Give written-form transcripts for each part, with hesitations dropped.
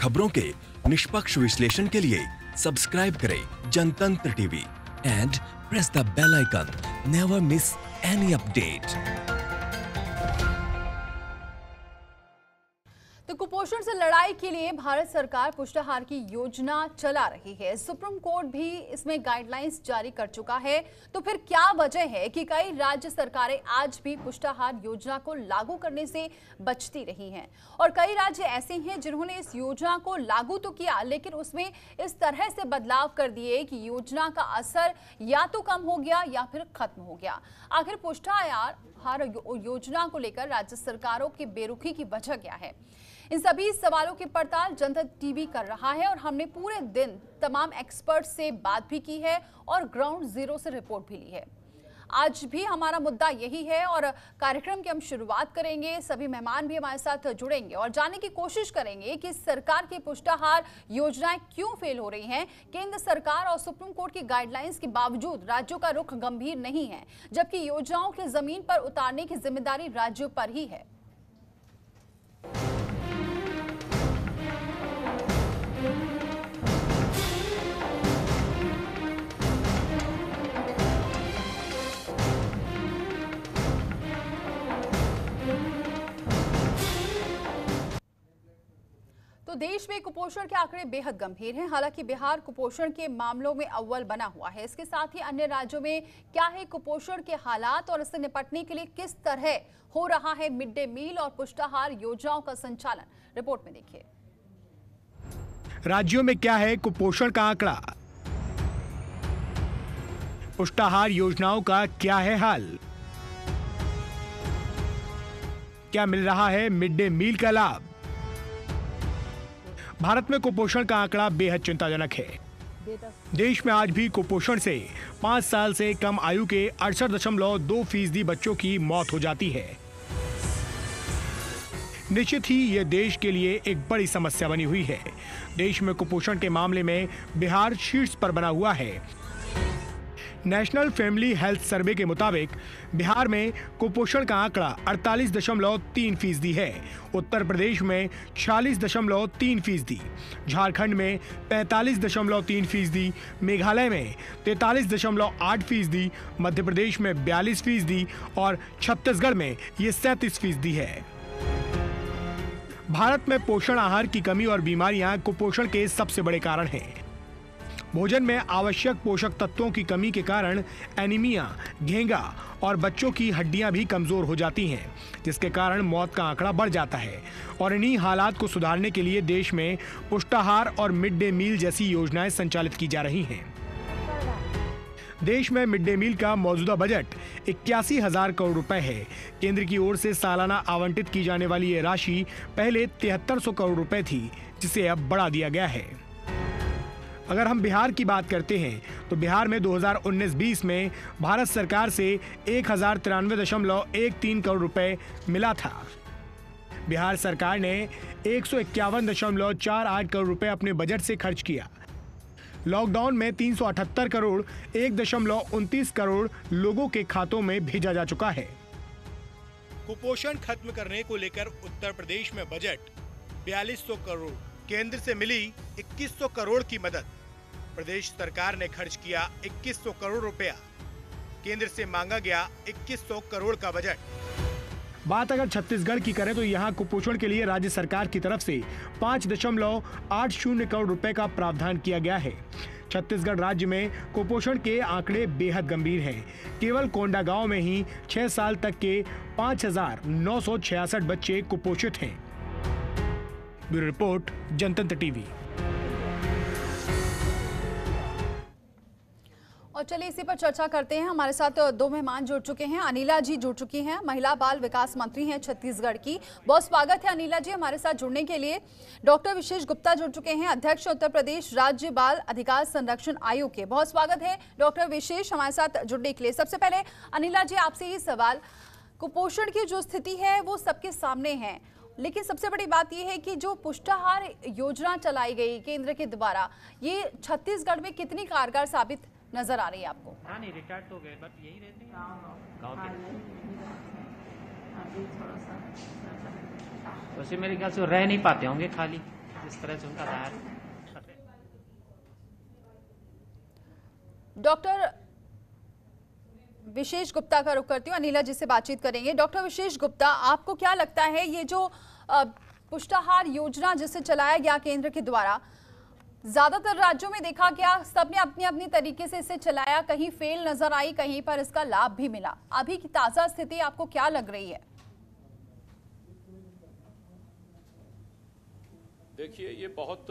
खबरों के निष्पक्ष विश्लेषण के लिए सब्सक्राइब करें Janatantra TV and press the bell icon. Never miss any update. तो कुपोषण से लड़ाई के लिए भारत सरकार पुष्टाहार की योजना चला रही है। सुप्रीम कोर्ट भी इसमें गाइडलाइंस जारी कर चुका है। तो फिर क्या वजह है कि कई राज्य सरकारें आज भी पुष्टाहार योजना को लागू करने से बचती रही हैं? और कई राज्य ऐसे हैं जिन्होंने इस योजना को लागू तो किया, लेकिन उसमें इस तरह से बदलाव कर दिए कि योजना का असर या तो कम हो गया या फिर खत्म हो गया। आखिर पुष्टाहार योजना को लेकर राज्य सरकारों की बेरुखी की वजह क्या है? इन सभी सवालों की पड़ताल जनतंत्र टीवी कर रहा है और हमने पूरे दिन तमाम एक्सपर्ट से बात भी की है और ग्राउंड जीरो से रिपोर्ट भी ली है। आज भी हमारा मुद्दा यही है और कार्यक्रम की हम शुरुआत करेंगे। सभी मेहमान भी हमारे साथ जुड़ेंगे और जानने की कोशिश करेंगे कि सरकार की पुष्टाहार योजनाएं क्यों फेल हो रही हैं। केंद्र सरकार और सुप्रीम कोर्ट की गाइडलाइंस के बावजूद राज्यों का रुख गंभीर नहीं है, जबकि योजनाओं के जमीन पर उतारने की जिम्मेदारी राज्यों पर ही है। तो देश में कुपोषण के आंकड़े बेहद गंभीर हैं। हालांकि बिहार कुपोषण के मामलों में अव्वल बना हुआ है। इसके साथ ही अन्य राज्यों में क्या है कुपोषण के हालात और इससे निपटने के लिए किस तरह हो रहा है मिड डे मील और पुष्टाहार योजनाओं का संचालन, रिपोर्ट में देखिए। राज्यों में क्या है कुपोषण का आंकड़ा, पुष्टाहार योजनाओं का क्या है हाल, क्या मिल रहा है मिड डे मील का लाभ? भारत में कुपोषण का आंकड़ा बेहद चिंताजनक है। देश में आज भी कुपोषण से 5 साल से कम आयु के 68.2% बच्चों की मौत हो जाती है। निश्चित ही यह देश के लिए एक बड़ी समस्या बनी हुई है। देश में कुपोषण के मामले में बिहार शीर्ष पर बना हुआ है। नेशनल फैमिली हेल्थ सर्वे के मुताबिक बिहार में कुपोषण का आंकड़ा 48.3% है, उत्तर प्रदेश में 46.3%, झारखंड में 45.3%, मेघालय में 43.8%, मध्य प्रदेश में 42% और छत्तीसगढ़ में ये 37% है। भारत में पोषण आहार की कमी और बीमारियां कुपोषण के सबसे बड़े कारण हैं। भोजन में आवश्यक पोषक तत्वों की कमी के कारण एनीमिया, घेंगा और बच्चों की हड्डियां भी कमजोर हो जाती हैं, जिसके कारण मौत का आंकड़ा बढ़ जाता है। और इन्हीं हालात को सुधारने के लिए देश में पुष्टाहार और मिड डे मील जैसी योजनाएं संचालित की जा रही हैं। देश में मिड डे मील का मौजूदा बजट 81,000 करोड़ रुपए है। केंद्र की ओर से सालाना आवंटित की जाने वाली ये राशि पहले 7300 करोड़ रुपए थी, जिसे अब बढ़ा दिया गया है। अगर हम बिहार की बात करते हैं तो बिहार में 2019-20 में भारत सरकार से 1093.13 करोड़ रुपए मिला था। बिहार सरकार ने 151.48 करोड़ रुपए अपने बजट से खर्च किया। लॉकडाउन में 378 करोड़ 1.29 करोड़ लोगों के खातों में भेजा जा चुका है। कुपोषण खत्म करने को लेकर उत्तर प्रदेश में बजट 4200 करोड़, केंद्र से मिली 2100 करोड़ की मदद, प्रदेश सरकार ने खर्च किया 2100 करोड़ रुपया, केंद्र से मांगा गया 2100 करोड़ का बजट। बात अगर छत्तीसगढ़ की करें तो यहाँ कुपोषण के लिए राज्य सरकार की तरफ से 5.80 करोड़ रुपए का प्रावधान किया गया है। छत्तीसगढ़ राज्य में कुपोषण के आंकड़े बेहद गंभीर हैं। केवल कोंडागांव में ही 6 साल तक के 5,966 बच्चे कुपोषित हैं। ब्यूरो रिपोर्ट, जनतंत्र टीवी। और चलिए इसी पर चर्चा करते हैं। हमारे साथ 2 मेहमान जुड़ चुके हैं। अनिला जी जुड़ चुकी हैं, महिला बाल विकास मंत्री हैं छत्तीसगढ़ की। बहुत स्वागत है अनिला जी हमारे साथ जुड़ने के लिए। डॉक्टर विशेष गुप्ता जुड़ चुके हैं, अध्यक्ष उत्तर प्रदेश राज्य बाल अधिकार संरक्षण आयोग के। बहुत स्वागत है डॉक्टर विशेष हमारे साथ जुड़ने के लिए। सबसे पहले अनिला जी आपसे ये सवाल, कुपोषण की जो स्थिति है वो सबके सामने है, लेकिन सबसे बड़ी बात यह है कि जो पुष्टाहार योजना चलाई गई केंद्र के द्वारा, ये छत्तीसगढ़ में कितनी कारगर साबित नजर आ रही है आपको? हाँ नहीं, रिटायर्ड तो गए, बट यही रहते हैं गाँव के। वैसे मेरे ख्याल से रह नहीं पाते होंगे खाली। जिस तरह से उनका दायर करते हैं। डॉक्टर विशेष गुप्ता का रुख करती हूँ, अनिला जी से बातचीत करेंगे। डॉक्टर विशेष गुप्ता, आपको क्या लगता है ये जो पुष्टाहार योजना जिसे चलाया गया केंद्र के द्वारा, ज्यादातर राज्यों में देखा गया सबने अपनी अपनी तरीके से इसे चलाया, कहीं फेल नजर आई, कहीं पर इसका लाभ भी मिला। अभी की ताजा स्थिति आपको क्या लग रही है? देखिए, ये बहुत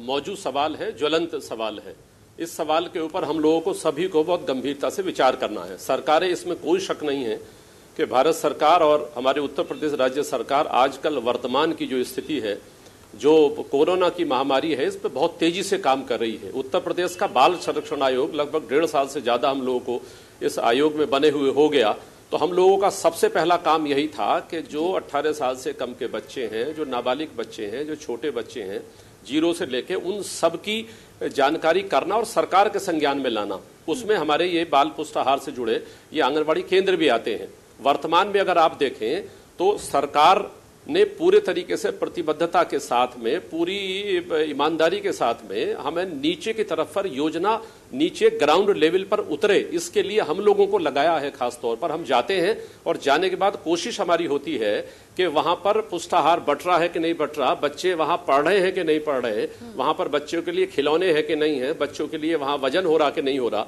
मौजूद सवाल है, ज्वलंत सवाल है। इस सवाल के ऊपर हम लोगों को सभी को बहुत गंभीरता से विचार करना है। सरकारें, इसमें कोई शक नहीं है कि भारत सरकार और हमारे उत्तर प्रदेश राज्य सरकार आजकल वर्तमान की जो स्थिति है, जो कोरोना की महामारी है, इस पर बहुत तेजी से काम कर रही है। उत्तर प्रदेश का बाल संरक्षण आयोग लगभग 1.5 साल से ज़्यादा हम लोगों को इस आयोग में बने हुए हो गया। तो हम लोगों का सबसे पहला काम यही था कि जो 18 साल से कम के बच्चे हैं, जो नाबालिग बच्चे हैं, जो छोटे बच्चे हैं, 0 से लेके उन सब की जानकारी करना और सरकार के संज्ञान में लाना। उसमें हमारे ये बाल पुष्टाहार से जुड़े ये आंगनबाड़ी केंद्र भी आते हैं। वर्तमान में अगर आप देखें तो सरकार ने पूरे तरीके से प्रतिबद्धता के साथ में, पूरी ईमानदारी के साथ में हमें नीचे की तरफ पर योजना, नीचे ग्राउंड लेवल पर उतरे, इसके लिए हम लोगों को लगाया है। खास तौर पर हम जाते हैं और जाने के बाद कोशिश हमारी होती है कि वहां पर पुष्टाहार बट रहा है कि नहीं बट रहा, बच्चे वहां पढ़ रहे हैं कि नहीं पढ़ रहे, वहां पर बच्चों के लिए खिलौने हैं कि नहीं है, बच्चों के लिए वहां वजन हो रहा कि नहीं हो रहा।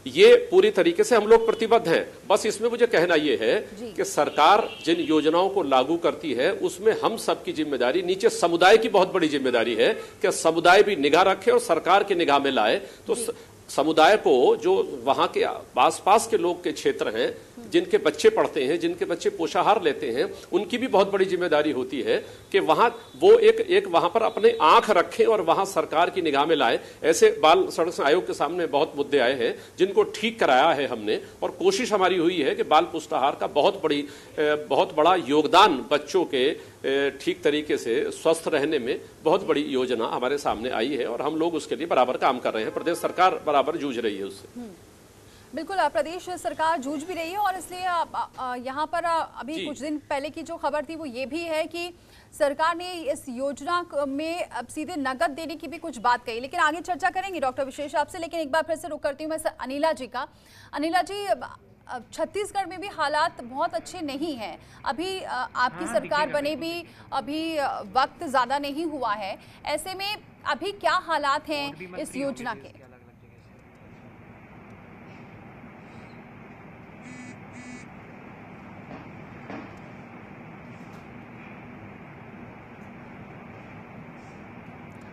ये पूरी तरीके से हम लोग प्रतिबद्ध हैं। बस इसमें मुझे कहना यह है कि सरकार जिन योजनाओं को लागू करती है उसमें हम सबकी जिम्मेदारी, नीचे समुदाय की बहुत बड़ी जिम्मेदारी है कि समुदाय भी निगाह रखे और सरकार की निगाह में लाए। तो समुदाय को, जो वहां के आसपास के लोग के क्षेत्र हैं, जिनके बच्चे पढ़ते हैं, जिनके बच्चे पोषाहार लेते हैं, उनकी भी बहुत बड़ी जिम्मेदारी होती है कि वहां वो एक वहां पर अपने आंख रखें और वहां सरकार की निगाह में लाए। ऐसे बाल संरक्षण आयोग के सामने बहुत मुद्दे आए हैं जिनको ठीक कराया है हमने, और कोशिश हमारी हुई है कि बाल पुष्टाहार का बहुत बड़ा योगदान बच्चों के ठीक तरीके से स्वस्थ रहने में बहुत बड़ी योजना हमारे सामने आई है और हम लोग उसके लिए बराबर काम कर रहे हैं। प्रदेश सरकार बराबर जूझ रही है उससे। बिल्कुल, प्रदेश सरकार जूझ भी रही है और इसलिए यहाँ पर अभी कुछ दिन पहले की जो खबर थी वो ये भी है कि सरकार ने इस योजना में अब सीधे नकद देने की भी कुछ बात कही। लेकिन आगे चर्चा करेंगे डॉक्टर विशेष आपसे, लेकिन एक बार फिर से रुक करती हूँ मैं अनिला जी का। अनिला जी, छत्तीसगढ़ में भी हालात बहुत अच्छे नहीं हैं अभी, आपकी सरकार बने भी अभी वक्त ज़्यादा नहीं हुआ है, ऐसे में अभी क्या हालात हैं इस योजना के?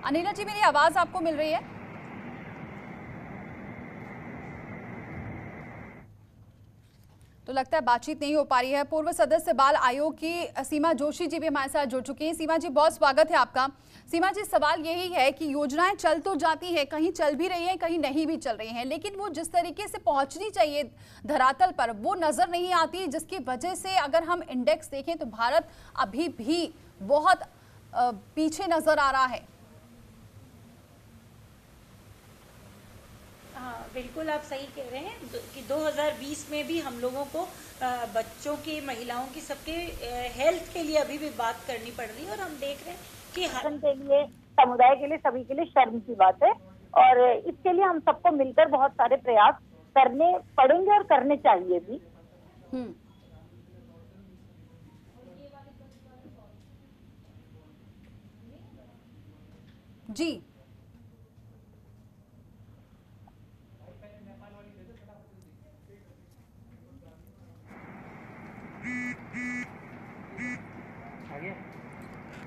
अनिला जी, मेरी आवाज आपको मिल रही है? तो लगता है बातचीत नहीं हो पा रही है। पूर्व सदस्य बाल आयोग की सीमा जोशी जी भी हमारे साथ जुड़ चुकी हैं। सीमा जी, बहुत स्वागत है आपका। सीमा जी, सवाल यही है कि योजनाएं चल तो जाती हैं, कहीं चल भी रही हैं, कहीं नहीं भी चल रही हैं, लेकिन वो जिस तरीके से पहुंचनी चाहिए धरातल पर वो नजर नहीं आती, जिसकी वजह से अगर हम इंडेक्स देखें तो भारत अभी भी बहुत पीछे नजर आ रहा है। हाँ, बिल्कुल आप सही कह रहे हैं कि 2020 में भी हम लोगों को बच्चों की, महिलाओं की, सबके हेल्थ के लिए अभी भी बात करनी पड़ रही है और हम देख रहे हैं कि हर के लिए, समुदाय के लिए, सभी के लिए शर्म की बात है और इसके लिए हम सबको मिलकर बहुत सारे प्रयास करने पड़ेंगे और करने चाहिए भी। जी,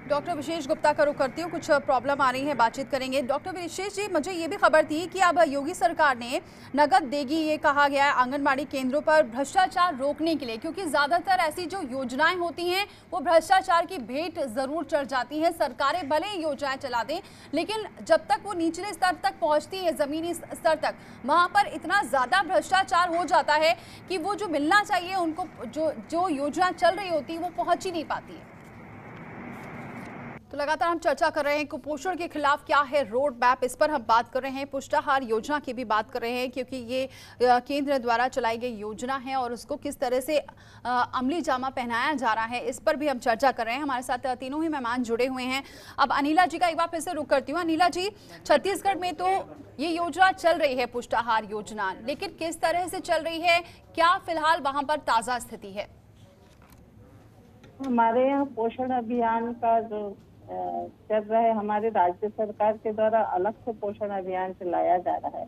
डॉक्टर विशेष गुप्ता का रुख करती हूँ, कुछ प्रॉब्लम आ रही है, बातचीत करेंगे। डॉक्टर विशेष जी, मुझे ये भी खबर थी कि अब योगी सरकार ने नकद देगी, ये कहा गया है आंगनबाड़ी केंद्रों पर भ्रष्टाचार रोकने के लिए, क्योंकि ज़्यादातर ऐसी जो योजनाएं होती हैं वो भ्रष्टाचार की भेंट ज़रूर चढ़ जाती हैं। सरकारें भले ही योजनाएं चला दें, लेकिन जब तक वो निचले स्तर तक पहुँचती है, ज़मीनी स्तर तक, वहाँ पर इतना ज़्यादा भ्रष्टाचार हो जाता है कि वो जो मिलना चाहिए उनको, जो योजना चल रही होती है वो पहुँच ही नहीं पाती है। तो लगातार हम चर्चा कर रहे हैं कुपोषण के खिलाफ क्या है रोड मैप, इस पर हम बात कर रहे हैं। पुष्टाहार योजना की भी बात कर रहे हैं क्योंकि ये केंद्र द्वारा चलाई गई योजना है और उसको किस तरह से अमली जामा पहनाया जा रहा है, इस पर भी हम चर्चा कर रहे हैं। हमारे साथ तीनों ही मेहमान जुड़े हुए हैं। अब अनिला जी का एक बार फिर से रुख करती हूँ। अनिला जी, छत्तीसगढ़ में तो ये योजना चल रही है, पुष्टाहार योजना, लेकिन किस तरह से चल रही है, क्या फिलहाल वहां पर ताजा स्थिति है? हमारे यहाँ पोषण अभियान का जो चल रहा है, हमारे राज्य सरकार के द्वारा अलग से पोषण अभियान चलाया जा रहा है।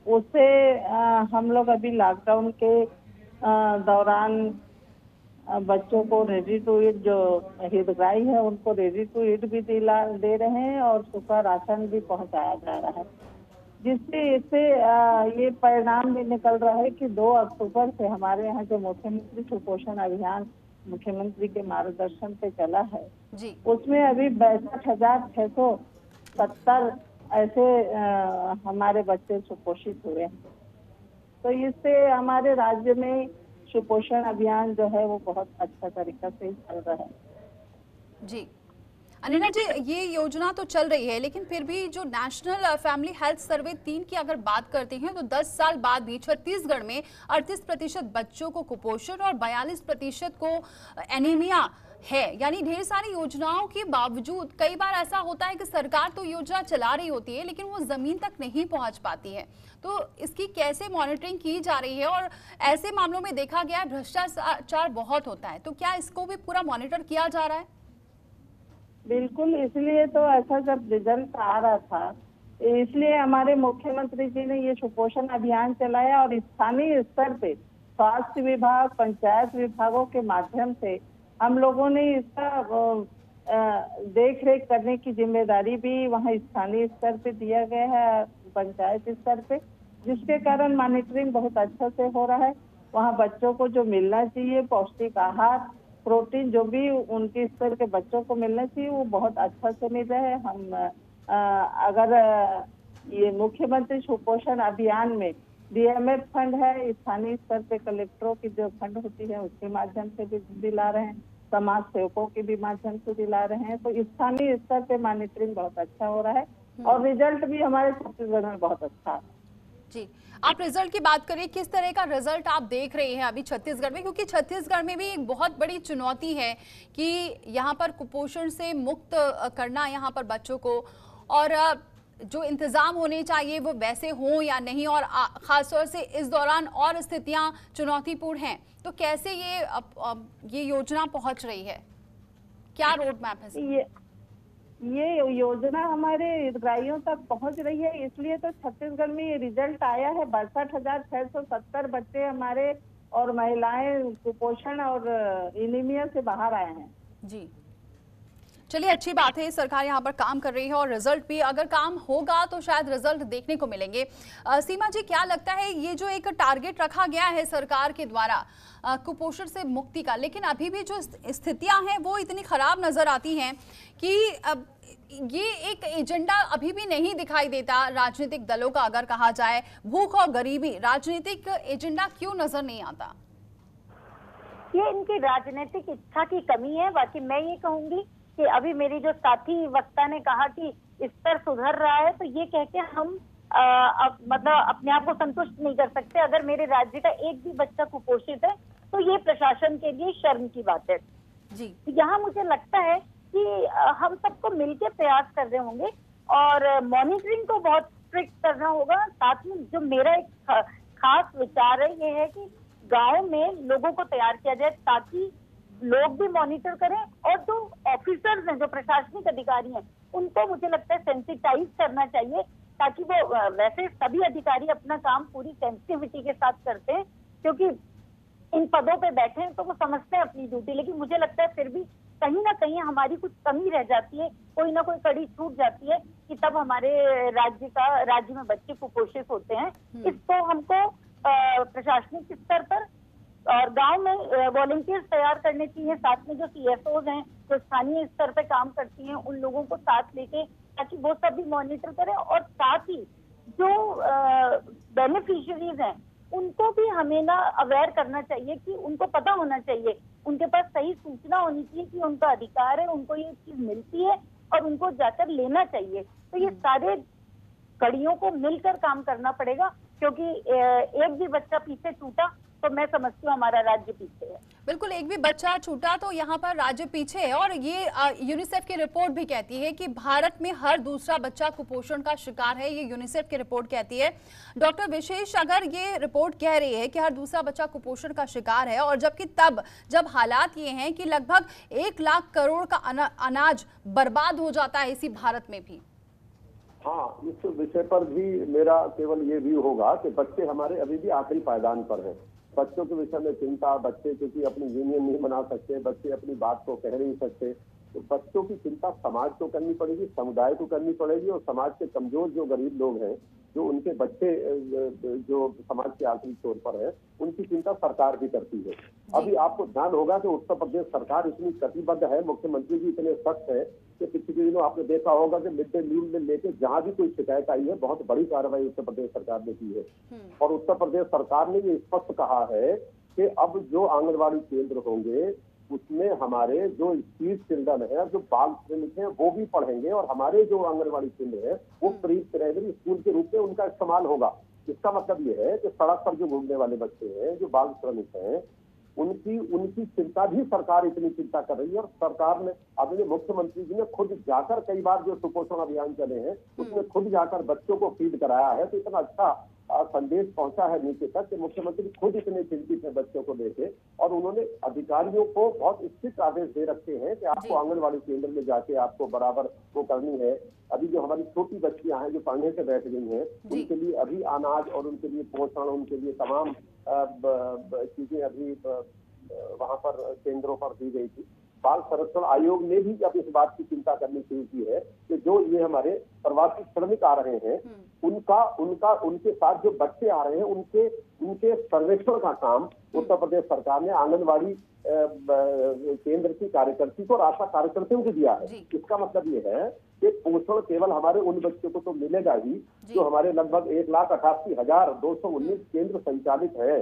उससे हम लोग अभी लॉकडाउन के दौरान बच्चों को रेडी टू ईट जो हितग्राही है उनको रेडी टू ईट भी दे रहे हैं और सूखा राशन भी पहुंचाया जा रहा है, जिससे इससे ये परिणाम भी निकल रहा है कि 2 अक्टूबर से हमारे यहाँ जो मुख्यमंत्री सुपोषण अभियान मुख्यमंत्री के मार्गदर्शन पे चला है जी, उसमें अभी 62,670 ऐसे हमारे बच्चे सुपोषित हुए हैं। तो इससे हमारे राज्य में सुपोषण अभियान जो है वो बहुत अच्छा तरीका से चल रहा है। जी अनिला जी, ये योजना तो चल रही है, लेकिन फिर भी जो नेशनल फैमिली हेल्थ सर्वे 3 की अगर बात करते हैं तो 10 साल बाद भी छत्तीसगढ़ में 38% बच्चों को कुपोषण और 42% को एनीमिया है। यानी ढेर सारी योजनाओं के बावजूद कई बार ऐसा होता है कि सरकार तो योजना चला रही होती है लेकिन वो जमीन तक नहीं पहुंच पाती है। तो इसकी कैसे मॉनिटरिंग की जा रही है? और ऐसे मामलों में देखा गया भ्रष्टाचार बहुत होता है, तो क्या इसको भी पूरा मॉनिटर किया जा रहा है? बिल्कुल, इसलिए तो ऐसा जब रिजल्ट आ रहा था, इसलिए हमारे मुख्यमंत्री जी ने ये सुपोषण अभियान चलाया और स्थानीय स्तर पे स्वास्थ्य विभाग, पंचायत विभागों के माध्यम से हम लोगों ने इसका देख रेख करने की जिम्मेदारी भी वहाँ स्थानीय स्तर पे दिया गया है, पंचायत स्तर पे, जिसके कारण मॉनिटरिंग बहुत अच्छा से हो रहा है। वहाँ बच्चों को जो मिलना चाहिए पौष्टिक आहार, प्रोटीन जो भी उनके स्तर के बच्चों को मिलना चाहिए वो बहुत अच्छा से मिल रहा है। हम अगर ये मुख्यमंत्री सुपोषण अभियान में DMF फंड है, स्थानीय स्तर पे कलेक्टरों की जो फंड होती है उसके माध्यम से भी दिला रहे हैं, समाज सेवकों के भी माध्यम से दिला रहे हैं। तो स्थानीय स्तर पे मॉनिटरिंग बहुत अच्छा हो रहा है और रिजल्ट भी हमारे छत्तीसगढ़ में बहुत अच्छा है। जी, आप रिजल्ट की बात करिए, किस तरह का रिजल्ट आप देख रहे हैं अभी छत्तीसगढ़ में? क्योंकि छत्तीसगढ़ में भी एक बहुत बड़ी चुनौती है कि यहाँ पर कुपोषण से मुक्त करना यहाँ पर बच्चों को, और जो इंतजाम होने चाहिए वो वैसे हों या नहीं, और खासतौर से इस दौरान और स्थितियाँ चुनौतीपूर्ण हैं। तो कैसे ये योजना पहुँच रही है, क्या रोड मैप है? ये योजना हमारे हितग्राहियों तक पहुंच रही है, इसलिए तो छत्तीसगढ़ में ये रिजल्ट आया है। 62,670 बच्चे हमारे और महिलाएं कुपोषण और एनीमिया से बाहर आए हैं। जी, चलिए, अच्छी बात है, सरकार यहाँ पर काम कर रही है और रिजल्ट भी अगर काम होगा तो शायद रिजल्ट देखने को मिलेंगे। सीमा जी, क्या लगता है ये जो एक टारगेट रखा गया है सरकार के द्वारा कुपोषण से मुक्ति का, लेकिन अभी भी जो स्थितियां हैं वो इतनी खराब नजर आती हैं कि ये एक एजेंडा अभी भी नहीं दिखाई देता राजनीतिक दलों का? अगर कहा जाए भूख और गरीबी, राजनीतिक एजेंडा क्यों नजर नहीं आता? ये इनकी राजनीतिक इच्छा की कमी है। बाकी मैं ये कहूंगी कि अभी मेरी जो साथी वक्ता ने कहा कि स्तर सुधर रहा है, तो ये कह के हम मतलब अपने आप को संतुष्ट नहीं कर सकते। अगर मेरे राज्य का एक भी बच्चा कुपोषित है तो ये प्रशासन के लिए शर्म की बात है जी। यहाँ मुझे लगता है कि हम सबको मिलकर प्रयास कर रहे होंगे और मॉनिटरिंग को बहुत स्ट्रिक्ट करना होगा। साथ में जो मेरा एक खास विचार है ये है कि गांव में लोगों को तैयार किया जाए ताकि लोग भी मॉनिटर करें, और जो ऑफिसर्स हैं, जो प्रशासनिक अधिकारी हैं, उनको मुझे लगता है सेंसिटाइज करना चाहिए ताकि वो, वैसे सभी अधिकारी अपना काम पूरी सेंसिटिविटी के साथ करते हैं क्योंकि इन पदों पे बैठे हैं तो वो समझते हैं अपनी ड्यूटी, लेकिन मुझे लगता है फिर भी कहीं ना कहीं हमारी कुछ कमी रह जाती है, कोई ना कोई कड़ी छूट जाती है कि तब हमारे राज्य में बच्चे कुपोषित होते हैं। इसको हमको प्रशासनिक स्तर पर और गांव में वॉलंटियर्स तैयार करने चाहिए, साथ में जो CSOs हैं जो स्थानीय स्तर पे काम करती हैं उन लोगों को साथ लेके, ताकि वो सब भी मॉनिटर करें, और साथ ही जो बेनिफिशियरीज हैं उनको भी हमें ना अवेयर करना चाहिए कि उनको पता होना चाहिए उनके पास सही सूचना होनी चाहिए कि उनका अधिकार है, उनको ये चीज मिलती है और उनको जाकर लेना चाहिए। तो ये सारे कड़ियों को मिलकर काम करना पड़ेगा, क्योंकि एक भी बच्चा पीछे छूटा तो मैं समझती हूँ हमारा राज्य पीछे है। बिल्कुल, एक भी बच्चा छूटा तो यहाँ पर राज्य पीछे है। और ये यूनिसेफ की रिपोर्ट भी कहती है कि भारत में हर दूसरा बच्चा कुपोषण का शिकार है। ये यूनिसेफ की रिपोर्ट कहती है। डॉक्टर विशेष, अगर ये रिपोर्ट कह रही है कि हर दूसरा बच्चा कुपोषण का शिकार है, और जबकि जब हालात ये हैं कि लगभग 1 लाख करोड़ का अनाज बर्बाद हो जाता है इसी भारत में भी। हाँ, इस विषय पर भी मेरा केवल ये व्यू होगा कि बच्चे हमारे अभी भी आखिरी पायदान पर हैं। बच्चों के विषय में चिंता, बच्चे क्योंकि अपनी यूनियन नहीं बना सकते, बच्चे अपनी बात को कह नहीं सकते, तो बच्चों की चिंता समाज को करनी पड़ेगी, समुदाय को करनी पड़ेगी। और समाज के कमजोर जो गरीब लोग हैं, जो उनके बच्चे जो समाज के आखिरी छोर पर है, उनकी चिंता सरकार भी करती है। अभी आपको ध्यान होगा कि उत्तर प्रदेश सरकार इतनी कटिबद्ध है, मुख्यमंत्री जी इतने सख्त है कि पिछले दिनों आपने देखा होगा कि मिड डे मील में लेके जहां भी कोई शिकायत आई है, बहुत बड़ी कार्रवाई उत्तर प्रदेश सरकार ने की है। और उत्तर प्रदेश सरकार ने ये स्पष्ट कहा है कि अब जो आंगनबाड़ी केंद्र होंगे उसमें हमारे जो स्ट्रीट चिल्ड्रन है, जो बाल श्रमिक हैं, वो भी पढ़ेंगे और हमारे जो आंगनबाड़ी केंद्र है वो प्री प्राइमरी स्कूल के रूप में उनका इस्तेमाल होगा। इसका मतलब ये है कि सड़क पर जो घूमने वाले बच्चे हैं, जो बाल श्रमिक हैं, उनकी चिंता भी सरकार इतनी चिंता कर रही है। और सरकार ने अपने मुख्यमंत्री जी ने खुद जाकर कई बार जो सुपोषण अभियान चले हैं उसमें खुद जाकर बच्चों को फीड कराया है। तो इतना अच्छा संदेश पहुंचा है नीचे तक कि मुख्यमंत्री खुद इतने चिंतित है बच्चों को लेके, और उन्होंने अधिकारियों को बहुत स्ट्रिक्ट आदेश दे रखे हैं कि आपको आंगनबाड़ी केंद्र में जाके आपको बराबर वो करनी है। अभी जो हमारी छोटी बच्चियां हैं जो पढ़ने से बैठ गई हैं, उनके लिए अभी अनाज और उनके लिए पोषण, उनके लिए तमाम चीजें अभी वहां पर केंद्रों पर दी गई थी। बाल संरक्षण आयोग ने भी अब इस बात की चिंता करनी शुरू की है कि जो ये हमारे प्रवासी श्रमिक आ रहे हैं उनके साथ जो बच्चे आ रहे हैं उनके सर्वेक्षण का काम उत्तर प्रदेश सरकार ने आंगनबाड़ी केंद्र की कार्यकर्ती को और आशा कार्यकर्तियों को दिया है। इसका मतलब ये है कि पोषण केवल हमारे उन बच्चों को तो मिलेगा ही जो हमारे लगभग 1,88,219 केंद्र संचालित है,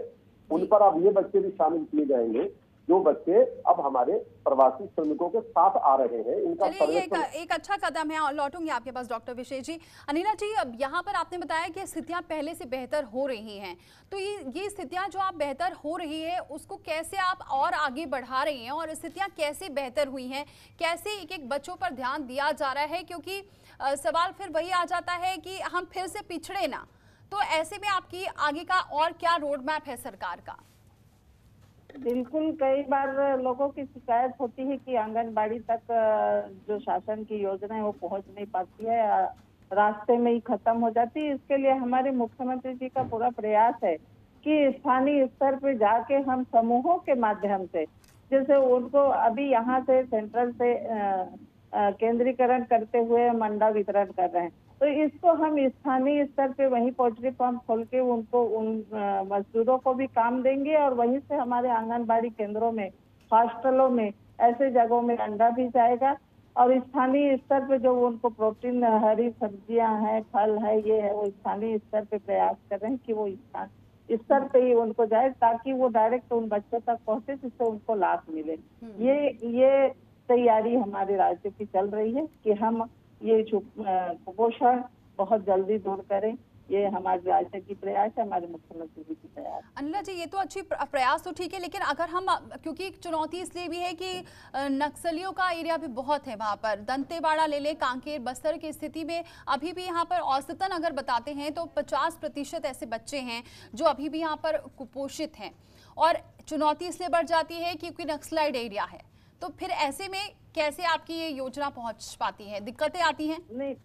उन पर अब ये बच्चे भी शामिल किए जाएंगे जो बच्चे अब हमारे प्रवासी श्रमिकों के साथ आ रहे हैं। इनका चलिए, ये एक अच्छा कदम है। लौटूंगी आपके पास डॉक्टर विशेष जी। अनिला जी, अब यहाँ पर आपने बताया कि स्थितियां पहले से बेहतर हो रही हैं, तो ये स्थितियां जो आप बेहतर हो रही है उसको कैसे आप और आगे बढ़ा रही हैं, और स्थितियां कैसे बेहतर हुई हैं, कैसे एक एक बच्चों पर ध्यान दिया जा रहा है? क्योंकि सवाल फिर वही आ जाता है कि हम फिर से पिछड़े ना, तो ऐसे में आपकी आगे का और क्या रोड मैप है सरकार का? बिल्कुल, कई बार लोगों की शिकायत होती है कि आंगनबाड़ी तक जो शासन की योजना है वो पहुंच नहीं पाती है, रास्ते में ही खत्म हो जाती है। इसके लिए हमारे मुख्यमंत्री जी का पूरा प्रयास है कि स्थानीय स्तर पे जाके हम समूहों के माध्यम से, जैसे उनको अभी यहाँ से सेंट्रल से केंद्रीकरण करते हुए मंडा वितरण कर रहे हैं, तो इसको हम स्थानीय स्तर पे वहीं पोल्ट्री पंप खोल के उनको उन मजदूरों को भी काम देंगे और वहीं से हमारे आंगनबाड़ी केंद्रों में, हॉस्टलों में, ऐसे जगहों में अंडा भी जाएगा। और स्थानीय स्तर पे जो उनको प्रोटीन, हरी सब्जियां हैं, फल है, ये है, वो स्थानीय स्तर पे प्रयास कर रहे हैं कि वो स्तर पे ही उनको जाए ताकि वो डायरेक्ट उन बच्चों तक पहुंचे जिससे उनको लाभ मिले। ये तैयारी हमारे राज्य की चल रही है कि हम ये कुपोषण बहुत जल्दी दूर करें। ये हमारे राज्य की प्रयास है, हमारे मुख्यमंत्री जी की प्रयास। अनिला जी, ये तो अच्छी प्रयास तो ठीक है, लेकिन अगर हम, क्योंकि एक चुनौती इसलिए भी है कि नक्सलियों का एरिया भी बहुत है वहाँ पर, दंतेवाड़ा ले ले, कांकेर, बस्तर की स्थिति में अभी भी यहाँ पर औसतन अगर बताते हैं तो 50% ऐसे बच्चे हैं जो अभी भी यहाँ पर कुपोषित हैं, और चुनौती इसलिए बढ़ जाती है क्योंकि नक्सलाइड एरिया है। तो फिर ऐसे में कैसे आपकी ये योजना पहुंच पाती है? दिक्कतें आती हैं? नहीं,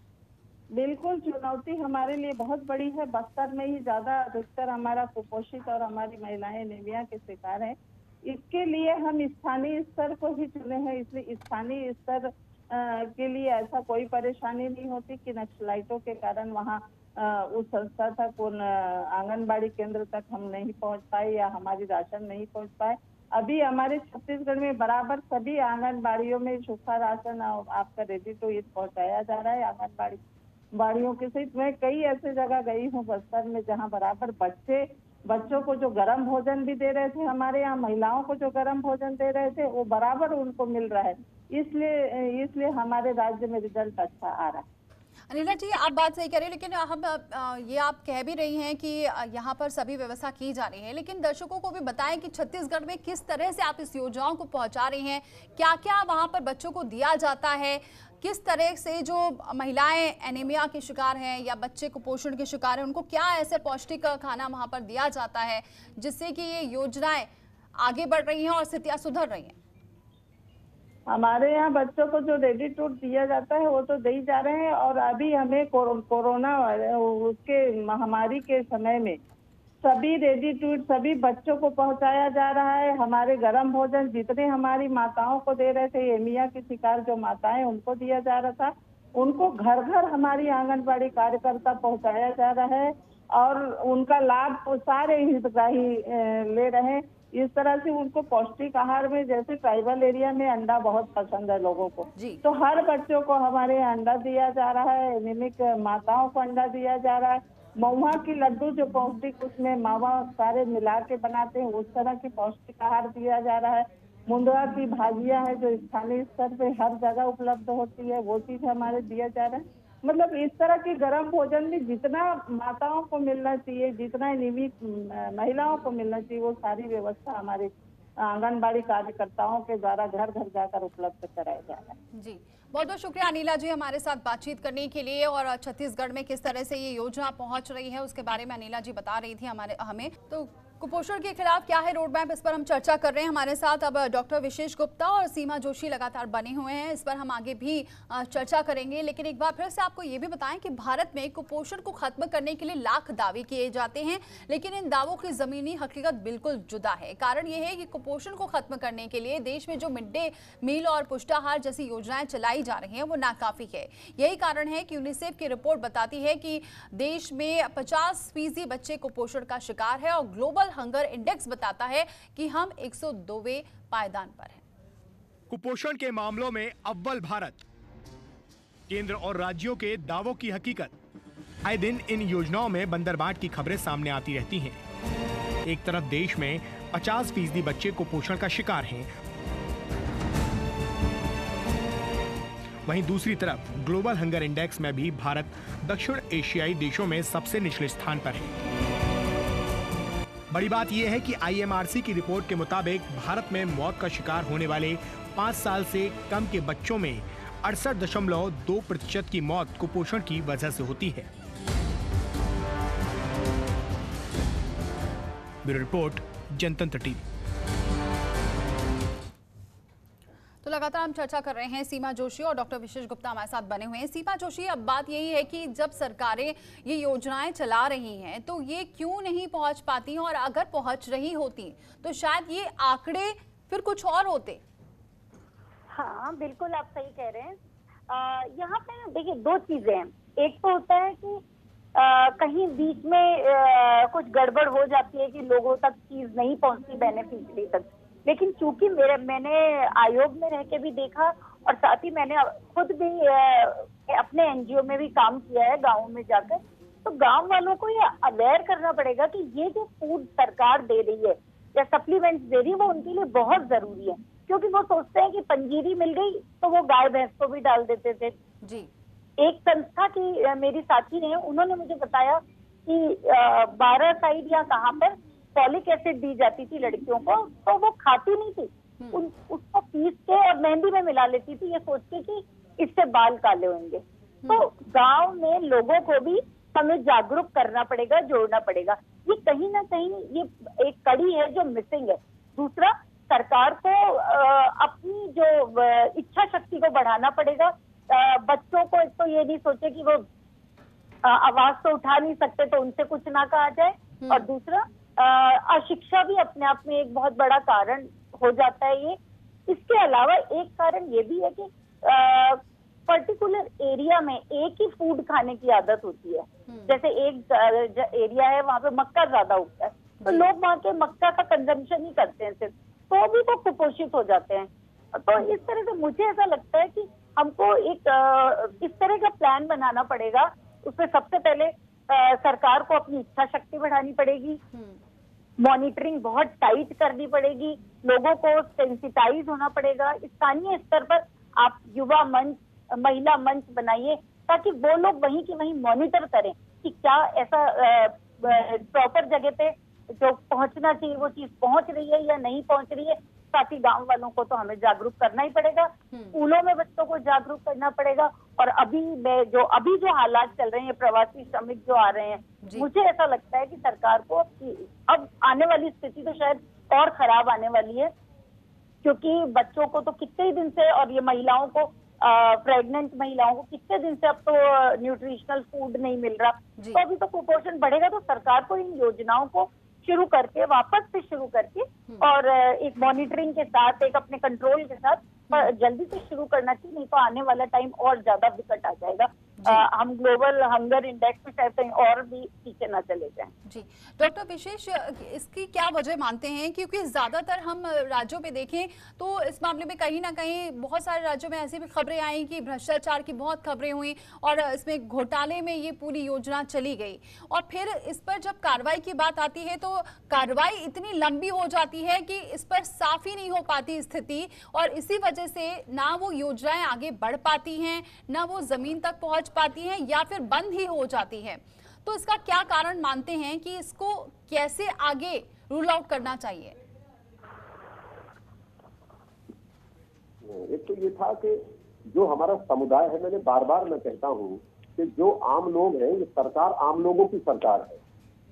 बिल्कुल, चुनौती हमारे लिए बहुत बड़ी है। बस्तर में ही ज्यादा अधिकतर हमारा कुपोषित और हमारी महिलाएं एनीमिया के शिकार हैं। इसके लिए हम स्थानीय स्तर को ही चुने हैं, इसलिए स्थानीय स्तर के लिए ऐसा कोई परेशानी नहीं होती कि नक्सलाइटों के कारण वहाँ उस संस्था तक, उन आंगनबाड़ी केंद्र तक हम नहीं पहुँच पाए या हमारी राशन नहीं पहुँच पाए। अभी हमारे छत्तीसगढ़ में बराबर सभी आंगनबाड़ियों में सूखा राशन आपका रेडी टू ईट पहुंचाया जा रहा है। आंगनबाड़ियों के सहित मैं कई ऐसे जगह गई हूँ बस्तर में जहाँ बराबर बच्चे बच्चों को जो गर्म भोजन भी दे रहे थे हमारे यहाँ, महिलाओं को जो गर्म भोजन दे रहे थे वो बराबर उनको मिल रहा है। इसलिए हमारे राज्य में रिजल्ट अच्छा आ रहा है। अनिला जी, आप बात सही कह रहे हैं, लेकिन हम ये आप कह भी रही हैं कि यहाँ पर सभी व्यवस्था की जा रही है, लेकिन दर्शकों को भी बताएं कि छत्तीसगढ़ में किस तरह से आप इस योजनाओं को पहुंचा रही हैं, क्या क्या वहाँ पर बच्चों को दिया जाता है, किस तरह से जो महिलाएं एनीमिया के शिकार हैं या बच्चे कुपोषण के शिकार हैं उनको क्या ऐसे पौष्टिक खाना वहाँ पर दिया जाता है जिससे कि ये योजनाएं आगे बढ़ रही हैं और स्थितियाँ सुधर रही हैं? हमारे यहाँ बच्चों को जो रेडी टू दिया जाता है वो तो दे ही जा रहे हैं, और अभी हमें कोरोना उसके महामारी के समय में सभी रेडी टू सभी बच्चों को पहुंचाया जा रहा है। हमारे गर्म भोजन जितने हमारी माताओं को दे रहे थे, एनीमिया के शिकार जो माताएं उनको दिया जा रहा था, उनको घर घर हमारी आंगनबाड़ी कार्यकर्ता पहुंचाया जा रहा है और उनका लाभ सारे हितग्राही ले रहे हैं। इस तरह से उनको पौष्टिक आहार में, जैसे ट्राइबल एरिया में अंडा बहुत पसंद है लोगों को, तो हर बच्चों को हमारे यहाँ अंडा दिया जा रहा है। एनीमिक माताओं को अंडा दिया जा रहा है। महुआ की लड्डू जो पौष्टिक, उसमें मावा सारे मिला के बनाते हैं, उस तरह की पौष्टिक आहार दिया जा रहा है। मुंडवा की भाजियां है जो स्थानीय स्तर पे हर जगह उपलब्ध होती है, वो चीज हमारे दिया जा रहा है। मतलब इस तरह की गर्म भोजन भी जितना माताओं को मिलना चाहिए, जितना एनीमिक महिलाओं को मिलना चाहिए, वो सारी व्यवस्था हमारे आंगनबाड़ी कार्यकर्ताओं के द्वारा घर घर जाकर उपलब्ध कराया जा रहा है। जी, बहुत बहुत शुक्रिया अनिला जी हमारे साथ बातचीत करने के लिए, और छत्तीसगढ़ में किस तरह से ये योजना पहुंच रही है उसके बारे में अनिला जी बता रही थी हमें। तो कुपोषण के खिलाफ क्या है रोड मैप, इस पर हम चर्चा कर रहे हैं। हमारे साथ अब डॉक्टर विशेष गुप्ता और सीमा जोशी लगातार बने हुए हैं, इस पर हम आगे भी चर्चा करेंगे। लेकिन एक बार फिर से आपको ये भी बताएं कि भारत में कुपोषण को खत्म करने के लिए लाख दावे किए जाते हैं, लेकिन इन दावों की जमीनी हकीकत बिल्कुल जुदा है। कारण ये है कि कुपोषण को खत्म करने के लिए देश में जो मिड डे मील और पुष्टाहार जैसी योजनाएं चलाई जा रही हैं वो नाकाफी है। यही कारण है कि यूनिसेफ की रिपोर्ट बताती है कि देश में 50% बच्चे कुपोषण का शिकार है और ग्लोबल हंगर इंडेक्स बताता है कि हम 102वें पायदान पर हैं। कुपोषण के मामलों में अव्वल भारत। केंद्र और राज्यों के दावों की हकीकत। आए दिन इन योजनाओं में बंदरबाट की खबरें सामने आती रहती हैं। एक तरफ देश में 50% बच्चे कुपोषण का शिकार हैं, वहीं दूसरी तरफ ग्लोबल हंगर इंडेक्स में भी भारत दक्षिण एशियाई देशों में सबसे निचले स्थान पर है। बड़ी बात यह है कि IMRC की रिपोर्ट के मुताबिक भारत में मौत का शिकार होने वाले 5 साल से कम के बच्चों में 68.2% की मौत कुपोषण की वजह से होती है। ब्यूरो रिपोर्ट, जनतंत्र टीवी। तो लगातार हम चर्चा कर रहे हैं, सीमा जोशी और डॉक्टर विशेष गुप्ता हमारे साथ बने हुए हैं। सीमा जोशी, अब बात यही है कि जब सरकारें ये योजनाएं चला रही हैं तो ये क्यों नहीं पहुंच पाती, और अगर पहुंच रही होती तो शायद ये आंकड़े फिर कुछ और होते। हाँ, बिल्कुल आप सही कह रहे हैं। यहाँ पे देखिए दो चीजें हैं। एक तो होता है कि कहीं बीच में कुछ गड़बड़ हो जाती है कि लोगों तक चीज नहीं पहुंचती बेनिफिशियरी तक, लेकिन चूंकि मैंने आयोग में रह के भी देखा और साथ ही मैंने खुद भी अपने NGO में भी काम किया है गाँव में जाकर, तो गांव वालों को ये अवेयर करना पड़ेगा कि ये जो फूड सरकार दे रही है या सप्लीमेंट्स दे रही है वो उनके लिए बहुत जरूरी है, क्योंकि वो सोचते हैं कि पंजीरी मिल गई तो वो गाय भैंस को भी डाल देते थे जी। एक संस्था की मेरी साथी है, उन्होंने मुझे बताया कि 12 साइड या कहाँ पर फॉलिक एसिड दी जाती थी लड़कियों को, तो वो खाती नहीं थी, उसको पीस के और मेहंदी में मिला लेती थी, ये सोच के कि इससे बाल काले होंगे। तो गांव में लोगों को भी हमें जागरूक करना पड़ेगा, जोड़ना पड़ेगा। ये कहीं ना कहीं ये एक कड़ी है जो मिसिंग है। दूसरा, सरकार को अपनी जो इच्छा शक्ति को बढ़ाना पड़ेगा। बच्चों को एक तो ये नहीं सोचे कि वो आवाज तो उठा नहीं सकते तो उनसे कुछ ना कहा जाए, और दूसरा अशिक्षा भी अपने आप में एक बहुत बड़ा कारण हो जाता है ये। इसके अलावा एक कारण ये भी है कि पर्टिकुलर एरिया में एक ही फूड खाने की आदत होती है। जैसे एक एरिया है वहाँ पे मक्का ज्यादा उगता है, तो लोग वहाँ के मक्का का कंजम्पशन ही करते हैं सिर्फ, तो भी वो कुपोषित हो जाते हैं। तो इस तरह से मुझे ऐसा लगता है कि हमको एक इस तरह का प्लान बनाना पड़ेगा। उसमें सबसे पहले सरकार को अपनी इच्छा शक्ति बढ़ानी पड़ेगी, मॉनिटरिंग बहुत टाइट करनी पड़ेगी, लोगों को सेंसिटाइज होना पड़ेगा। स्थानीय स्तर पर आप युवा मंच, महिला मंच बनाइए ताकि वो लोग वहीं की वहीं मॉनिटर करें कि क्या ऐसा प्रॉपर जगह पे जो पहुंचना चाहिए वो चीज पहुंच रही है या नहीं पहुंच रही है। साथ ही गांव वालों को तो हमें जागरूक करना ही पड़ेगा, स्कूलों में बच्चों को जागरूक करना पड़ेगा। और अभी जो हालात चल रहे हैं, प्रवासी श्रमिक जो आ रहे हैं, मुझे ऐसा लगता है कि सरकार को अब आने वाली स्थिति तो शायद और खराब आने वाली है, क्योंकि बच्चों को तो कितने ही दिन से, और ये महिलाओं को, प्रेग्नेंट महिलाओं को कितने दिन से अब तो न्यूट्रिशनल फूड नहीं मिल रहा। तो अभी तो कुपोषण बढ़ेगा। तो सरकार को इन योजनाओं को शुरू करके, वापस से शुरू करके, और एक मॉनिटरिंग के साथ, एक अपने कंट्रोल के साथ जल्दी से शुरू करना चाहिए, नहीं तो आने वाला टाइम और ज्यादा विकट आ जाएगा। हम ग्लोबल हंगर इंडेक्स में शायद कहीं और भी पीछे ना चले जाएं। जी डॉक्टर विशेष, इसकी क्या वजह मानते हैं? क्योंकि ज्यादातर हम राज्यों पे देखें तो इस मामले में कहीं ना कहीं बहुत सारे राज्यों में ऐसी भी खबरें आई कि भ्रष्टाचार की बहुत खबरें हुई और इसमें घोटाले में ये पूरी योजना चली गई, और फिर इस पर जब कार्रवाई की बात आती है तो कार्रवाई इतनी लंबी हो जाती है कि इस पर साफ ही नहीं हो पाती स्थिति, और इसी वजह से ना वो योजनाएं आगे बढ़ पाती हैं, ना वो जमीन तक पहुंच पाती हैं, या फिर बंद ही हो जाती है। तो इसका क्या कारण मानते हैं कि इसको कैसे आगे रूल आउट करना चाहिए? एक तो ये था कि जो हमारा समुदाय है, मैंने बार बार मैं कहता हूं कि जो आम लोग हैं, ये सरकार आम लोगों की सरकार है।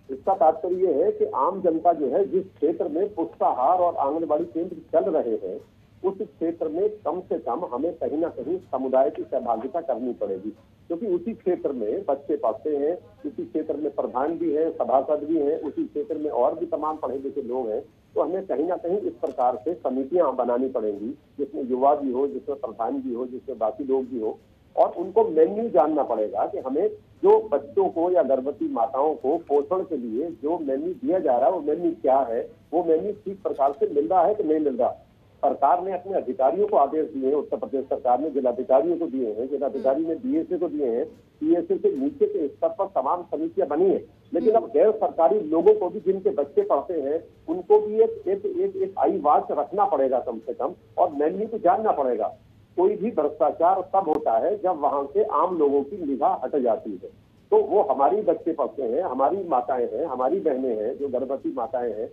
इसका तात्पर्य ये है कि आम जनता जो है, जिस क्षेत्र में पुष्टाहार और आंगनबाड़ी केंद्र चल रहे हैं, उस क्षेत्र में कम से कम हमें कहीं ना कहीं समुदाय की सहभागिता करनी पड़ेगी, क्योंकि उसी क्षेत्र में बच्चे पढ़ते हैं, उसी क्षेत्र में प्रधान भी है, सभासद भी हैं, उसी क्षेत्र में और भी तमाम पढ़े लिखे लोग हैं। तो हमें कहीं ना कहीं इस प्रकार से समितियां बनानी पड़ेंगी, जिसमें युवा भी हो, जिसमें प्रधान भी हो, जिसमें बाकी लोग भी हो, और उनको मेन्यू जानना पड़ेगा कि हमें जो बच्चों को या गर्भवती माताओं को पोषण के लिए जो मेन्यू दिया जा रहा है, वो मेन्यू क्या है, वो मेन्यू ठीक प्रकार से मिल रहा है कि नहीं मिल रहा। सरकार ने अपने अधिकारियों को आदेश दिए हैं, उत्तर प्रदेश सरकार ने जिलाधिकारियों को दिए हैं, जिलाधिकारी ने डीएसए को दिए हैं, डीएसए से नीचे के स्तर पर तमाम समितियां बनी है। लेकिन अब गैर सरकारी लोगों को भी, जिनके बच्चे पढ़ते हैं, उनको भी एक आई वाच रखना पड़ेगा कम से कम, और मेन्यू को जानना पड़ेगा। कोई भी भ्रष्टाचार तब होता है जब वहां से आम लोगों की निगाह हट जाती है। तो वो हमारी बच्चे पढ़ते हैं, हमारी माताएं हैं, हमारी बहनें हैं, जो गर्भवती माताएं हैं,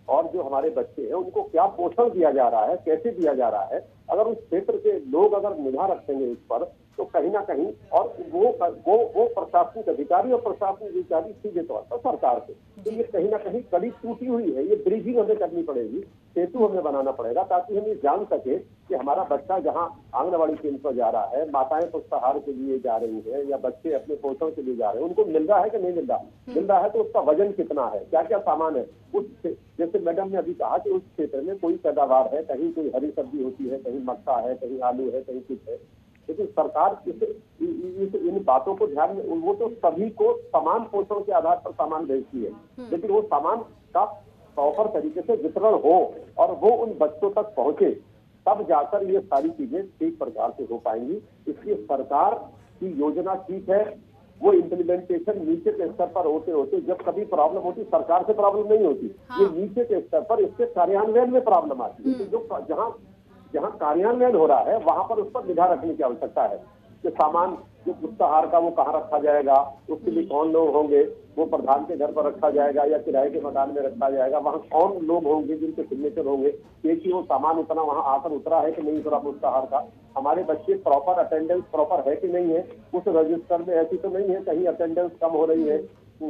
और जो हमारे बच्चे हैं, उनको क्या पोषण दिया जा रहा है, कैसे दिया जा रहा है। अगर उस क्षेत्र के लोग अगर निगाह रखेंगे इस पर, तो कहीं ना कहीं, और वो प्रशासनिक अधिकारी और प्रशासनिक अधिकारी सीधे तौर पर सरकार से, तो ये कहीं ना कहीं कड़ी टूटी हुई है। ये ब्रिजिंग हमें करनी पड़ेगी, सेतु हमें बनाना पड़ेगा, ताकि हम ये जान सके कि हमारा बच्चा जहाँ आंगनबाड़ी केंद्र पर जा रहा है, माताएं पुष्टाहार के लिए जा रही है, या बच्चे अपने पोषण के लिए जा रहे हैं, उनको मिल रहा है कि नहीं मिल रहा। मिल रहा है तो उसका वजन कितना है, क्या क्या सामान है। उस जैसे मैडम ने अभी कहा कि उस क्षेत्र में कोई पैदावार है, कहीं कोई हरी सब्जी होती है, कहीं मक्का है, कहीं आलू है, कहीं कुछ है, लेकिन सरकार इन बातों को ध्यान में, वो तो सभी को समान पोषण के आधार पर सामान भेजती है, लेकिन वो सामान का प्रॉपर तरीके से वितरण हो और वो उन बच्चों तक पहुंचे, तब जाकर ये सारी चीजें ठीक प्रकार से हो पाएंगी। इसलिए सरकार की योजना ठीक है, वो इम्प्लीमेंटेशन नीचे के स्तर पर होते होते, जब कभी प्रॉब्लम होती, सरकार से प्रॉब्लम नहीं होती, ये नीचे के स्तर पर इसके कार्यान्वयन में प्रॉब्लम आती है। तो जो जहाँ कार्यान्वयन हो रहा है, वहां पर उस पर निगाह रखने की आवश्यकता है कि सामान जो पुष्टाहार का वो कहाँ रखा जाएगा, उसके लिए कौन लोग होंगे, वो प्रधान के घर पर रखा जाएगा या किराए के मकान में रखा जाएगा, वहाँ कौन लोग होंगे जिनके सिग्नेचर होंगे, कि वो सामान उतना वहाँ आकर उतरा है कि नहीं उतरा पुष्टाहार का, हमारे बच्चे प्रॉपर अटेंडेंस प्रॉपर है कि नहीं है, उस रजिस्टर में ऐसी तो नहीं है कहीं अटेंडेंस कम हो रही है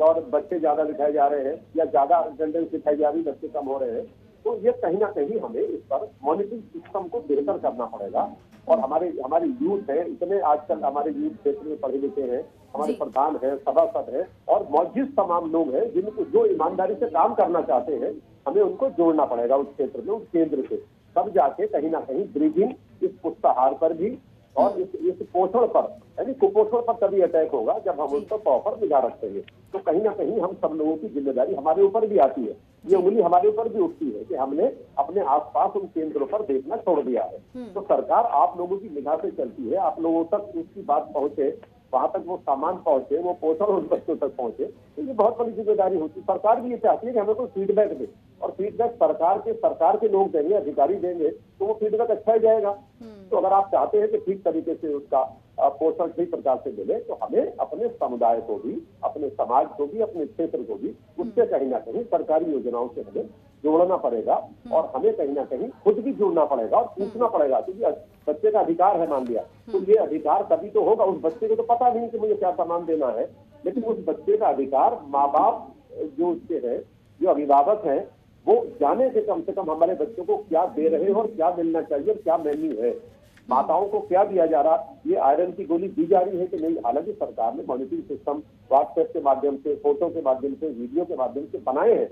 और बच्चे ज्यादा दिखाए जा रहे हैं, या ज्यादा अटेंडेंस दिखाई जा रही है, बच्चे कम हो रहे हैं। तो ये कहीं ना कहीं हमें इस पर मॉनिटरिंग सिस्टम को बेहतर करना पड़ेगा। और हमारे यूथ है, इतने आजकल हमारे यूथ क्षेत्र में पढ़े लिखे हैं, हमारे प्रधान है, सभासद है, और मौजूद तमाम लोग हैं जिनको जो ईमानदारी से काम करना चाहते हैं, हमें उनको जोड़ना पड़ेगा उस क्षेत्र में, उस केंद्र से। तब जाके कहीं ना कहीं ब्रीजिंग इस पुष्टाहार पर भी और इस पोषण पर, यानी कुपोषण पर तभी अटैक होगा जब हम उन पर प्रॉपर निगाह रखेंगे। तो कहीं ना कहीं हम सब लोगों की जिम्मेदारी हमारे ऊपर भी आती है, ये उंगली हमारे ऊपर भी उठती है कि हमने अपने आसपास उन केंद्रों पर देखना छोड़ दिया है। तो सरकार आप लोगों की निगाह से चलती है, आप लोगों तक उसकी बात पहुंचे, वहां तक वो सामान पहुंचे, वो पोषण उन बच्चों तक पहुंचे, तो ये बहुत बड़ी जिम्मेदारी होती है। सरकार भी ये चाहती है कि हमें कोई फीडबैक दे, और फीडबैक सरकार के लोग देंगे, अधिकारी देंगे, तो वो फीडबैक अच्छा ही जाएगा। तो अगर आप चाहते हैं कि ठीक तरीके से उसका पोषण ठीक प्रकार से मिले, तो हमें अपने समुदाय को भी, अपने समाज को भी, अपने क्षेत्र को भी उससे कहीं ना कहीं सरकारी योजनाओं से हमें जोड़ना पड़ेगा, और हमें कहीं ना कहीं खुद भी जुड़ना पड़ेगा और पूछना पड़ेगा, क्योंकि बच्चे का अधिकार है मान लिया, तो ये अधिकार तभी तो होगा। उस बच्चे को तो पता नहीं कि मुझे क्या सामान देना है, लेकिन उस बच्चे का अधिकार माँ बाप जो उसके हैं, जो अभिभावक हैं, वो जाने से कम हमारे बच्चों को क्या दे रहे हैं और क्या मिलना चाहिए और क्या मेन्यू है, माताओं को क्या दिया जा रहा, ये आयरन की गोली दी जा रही है कि नहीं। हालांकि सरकार ने मॉनिटरिंग सिस्टम व्हाट्सएप के माध्यम से, फोटो के माध्यम से, वीडियो के माध्यम से बनाए हैं,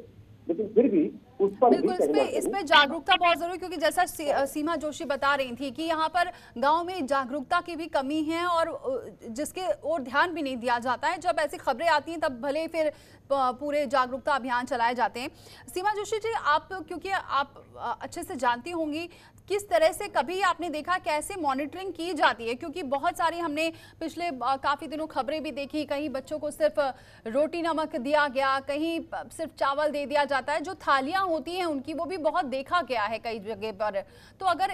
लेकिन फिर भी उस पर बिल्कुल इसमें जागरूकता बहुत जरूरी, क्योंकि जैसा सीमा जोशी बता रही थी कि यहाँ पर गांव में जागरूकता की भी कमी है और जिसके ओर ध्यान भी नहीं दिया जाता है। जब ऐसी खबरें आती हैं तब भले फिर पूरे जागरूकता अभियान चलाए जाते हैं। सीमा जोशी जी, आप क्योंकि आप अच्छे से जानती होंगी किस तरह से कभी आपने देखा कैसे मॉनिटरिंग की जाती है, क्योंकि बहुत सारी हमने पिछले काफ़ी दिनों खबरें भी देखी, कहीं बच्चों को सिर्फ रोटी नमक दिया गया, कहीं सिर्फ चावल दे दिया जाता है, जो थालियां होती हैं उनकी वो भी बहुत देखा गया है कई जगह पर। तो अगर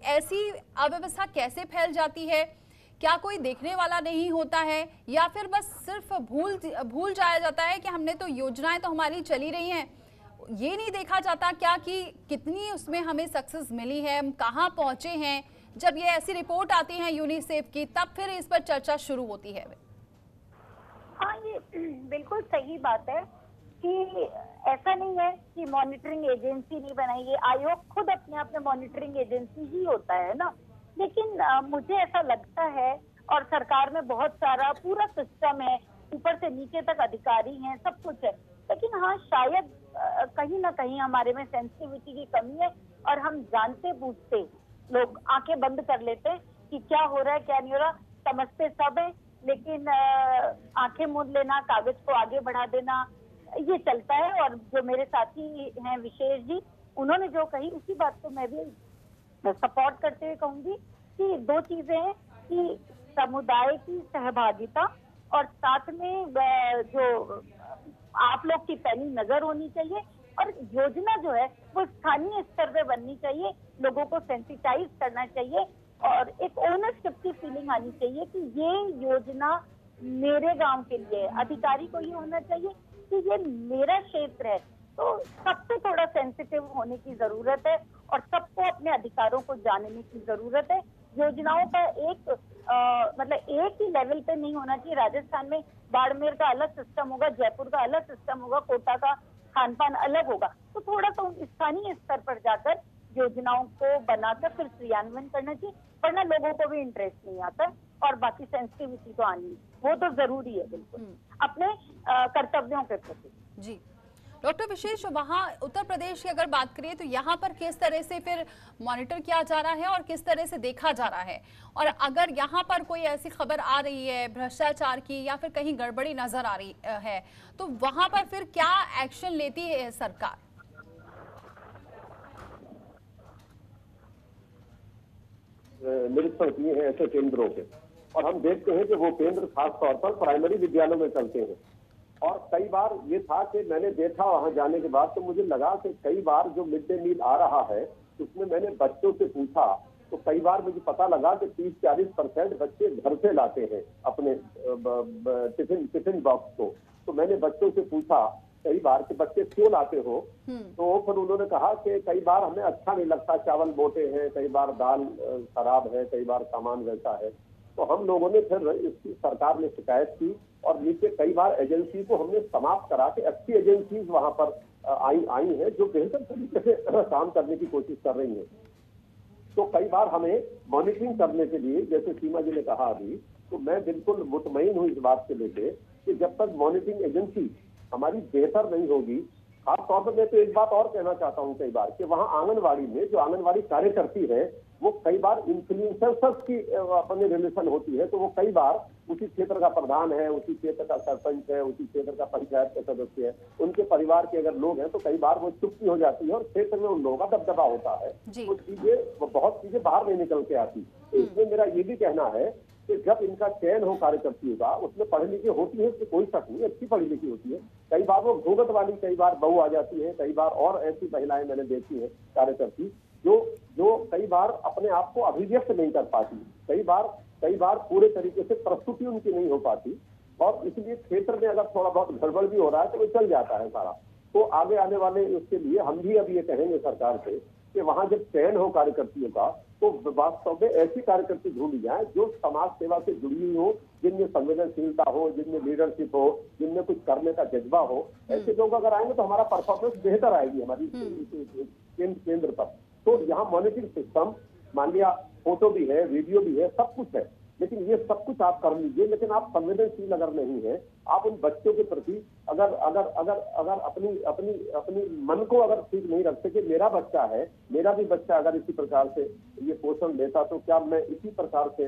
ऐसी अव्यवस्था कैसे फैल जाती है, क्या कोई देखने वाला नहीं होता है, या फिर बस सिर्फ भूल जाया जाता है कि हमने तो योजनाएं तो हमारी चली रही हैं, ये नहीं देखा जाता क्या कि कितनी उसमें हमें सक्सेस मिली है, हम कहाँ पहुंचे हैं। जब ये ऐसी रिपोर्ट आती है यूनिसेफ की, तब फिर इस पर चर्चा शुरू होती है। हाँ, ये बिल्कुल सही बात है कि ऐसा नहीं है कि मॉनिटरिंग एजेंसी नहीं बनाई, ये आयोग खुद अपने आप में मॉनिटरिंग एजेंसी ही होता है ना। लेकिन मुझे ऐसा लगता है, और सरकार में बहुत सारा पूरा सिस्टम है, ऊपर से नीचे तक अधिकारी हैं, सब कुछ है, लेकिन हाँ शायद कहीं ना कहीं हमारे में सेंसिटिविटी की कमी है, और हम जानते बूझते लोग आंखें बंद कर लेते हैं कि क्या हो रहा है क्या नहीं हो रहा। समझते सब है, लेकिन आंखें मूंद लेना, कागज को आगे बढ़ा देना, ये चलता है। और जो मेरे साथी हैं विशेष जी, उन्होंने जो कही उसी बात को मैं भी सपोर्ट करते हुए कहूंगी कि दो चीजें हैं कि समुदाय की सहभागिता और साथ में जो आप लोग की पैनी नजर होनी चाहिए, और योजना जो है वो स्थानीय स्तर पे बननी चाहिए, लोगों को सेंसिटाइज करना चाहिए, और एक ओनरशिप की फीलिंग आनी चाहिए कि ये योजना मेरे गांव के लिए है। अधिकारी को ये होना चाहिए कि ये मेरा क्षेत्र है। तो सबको थोड़ा सेंसिटिव होने की जरूरत है, और सबको अपने अधिकारों को जानने की जरूरत है। योजनाओं का मतलब एक ही लेवल पे नहीं होना चाहिए। राजस्थान में बाड़मेर का अलग सिस्टम होगा, जयपुर का अलग सिस्टम होगा, कोटा का खान पान अलग होगा। तो थोड़ा सा स्थानीय स्तर पर जाकर योजनाओं को बनाकर फिर क्रियान्वयन करना चाहिए, वरना लोगों को भी इंटरेस्ट नहीं आता, और बाकी सेंसिटिविटी तो आनी, वो तो जरूरी है बिल्कुल अपने कर्तव्यों के प्रति। जी डॉक्टर विशेष, वहाँ उत्तर प्रदेश की अगर बात करें तो यहाँ पर किस तरह से फिर मॉनिटर किया जा रहा है और किस तरह से देखा जा रहा है, और अगर यहाँ पर कोई ऐसी खबर आ रही है भ्रष्टाचार की या फिर कहीं गड़बड़ी नजर आ रही है, तो वहाँ पर फिर क्या एक्शन लेती है सरकार? निरीक्षण किए हैं ऐसे केंद्रों के, और हम देखते हैं कि वो केंद्र खास तौर पर प्राइमरी विद्यालयों में चलते हैं। और कई बार ये था कि मैंने देखा वहां जाने के बाद, तो मुझे लगा कि कई बार जो मिड डे मील आ रहा है उसमें मैंने बच्चों से पूछा, तो कई बार मुझे पता लगा कि 30-40% बच्चे घर से लाते हैं अपने टिफिन बॉक्स को। तो मैंने बच्चों से पूछा कई बार कि बच्चे क्यों लाते हो, तो फिर उन्होंने कहा कि कई बार हमें अच्छा नहीं लगता, चावल मोटे हैं, कई बार दाल खराब है, कई बार सामान वैसा है। तो हम लोगों ने फिर इसकी सरकार ने शिकायत की, और नीचे कई बार एजेंसी को हमने समाप्त करा के अच्छी एजेंसीज वहां पर आई हैं जो बेहतर तरीके से काम करने की कोशिश कर रही हैं। तो कई बार हमें मॉनिटरिंग करने के लिए, जैसे सीमा जी ने कहा अभी, तो मैं बिल्कुल मुतमईन हूँ इस बात से लेके कि जब तक मॉनिटरिंग एजेंसी हमारी बेहतर नहीं होगी, खास तौर पर मैं तो एक बात और कहना चाहता हूँ कई बार कि वहाँ आंगनवाड़ी में जो आंगनवाड़ी कार्य करती है वो कई बार इन्फ्लुएंसर्स की अपनी रिलेशन होती है, तो वो कई बार उसी क्षेत्र का प्रधान है, उसी क्षेत्र का सरपंच है, उसी क्षेत्र का पंचायत का सदस्य है, उनके परिवार के अगर लोग हैं तो कई बार वो चुप्पी हो जाती है और क्षेत्र में उन लोगों का दबदबा होता है, वो चीजें बहुत चीजें बाहर नहीं निकल के आती। तो इसमें मेरा ये भी कहना है कि जब इनका चयन हो कार्यकर्तियों का, उसमें पढ़ी लिखी होती है, उसमें कोई शक नहीं, अच्छी पढ़ी लिखी होती है। कई बार वो भूगत वाली, कई बार बहू आ जाती है, कई बार और ऐसी महिलाएं मैंने देखी है कार्यकर्ती जो कई बार अपने आप को अभिव्यक्त नहीं कर पाती, कई बार पूरे तरीके से प्रस्तुति उनकी नहीं हो पाती, और इसलिए क्षेत्र में अगर थोड़ा बहुत गड़बड़ भी हो रहा है तो वो चल जाता है सारा। तो आगे आने वाले उसके लिए हम भी अब ये कहेंगे सरकार से कि वहां जब चयन हो कार्यकर्तियों का, तो वास्तव में ऐसी कार्यकर्ती ढूंढी जाए जो समाज सेवा से जुड़ी हुई हो, जिनमें संवेदनशीलता हो, जिनमें लीडरशिप हो, जिनमें कुछ करने का जज्बा हो। ऐसे लोग अगर आएंगे तो हमारा परफॉर्मेंस बेहतर आएगी हमारी केंद्र पर। तो यहाँ मॉनिटरिंग सिस्टम, मान लिया फोटो भी है, वीडियो भी है, सब कुछ है, लेकिन ये सब कुछ आप कर लीजिए, लेकिन आप संवेदनशील अगर नहीं है, आप उन बच्चों के प्रति अगर अगर अगर अगर अपनी अपनी अपनी मन को अगर ठीक नहीं रखते कि मेरा बच्चा है, मेरा भी बच्चा अगर इसी प्रकार से ये पोषण लेता तो क्या मैं इसी प्रकार से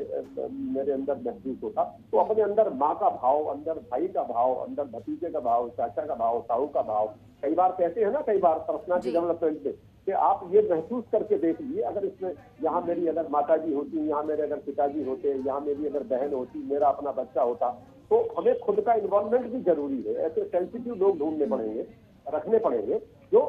मेरे अंदर महसूस होता, तो अपने अंदर माँ का भाव, अंदर भाई का भाव, अंदर भतीजे का भाव, चाचा का भाव, ताऊ का भाव, कई बार कहते हैं ना, कई बार पर्सनालिटी डेवलपमेंट में कि आप ये महसूस करके देख लीजिए, अगर इसमें यहाँ मेरी अगर माता जी होती, यहाँ मेरे अगर पिताजी होते, यहाँ मेरी अगर बहन होती, मेरा अपना बच्चा होता, तो हमें खुद का इन्वॉल्वमेंट भी जरूरी है। ऐसे सेंसिटिव लोग ढूंढने पड़ेंगे, रखने पड़ेंगे, जो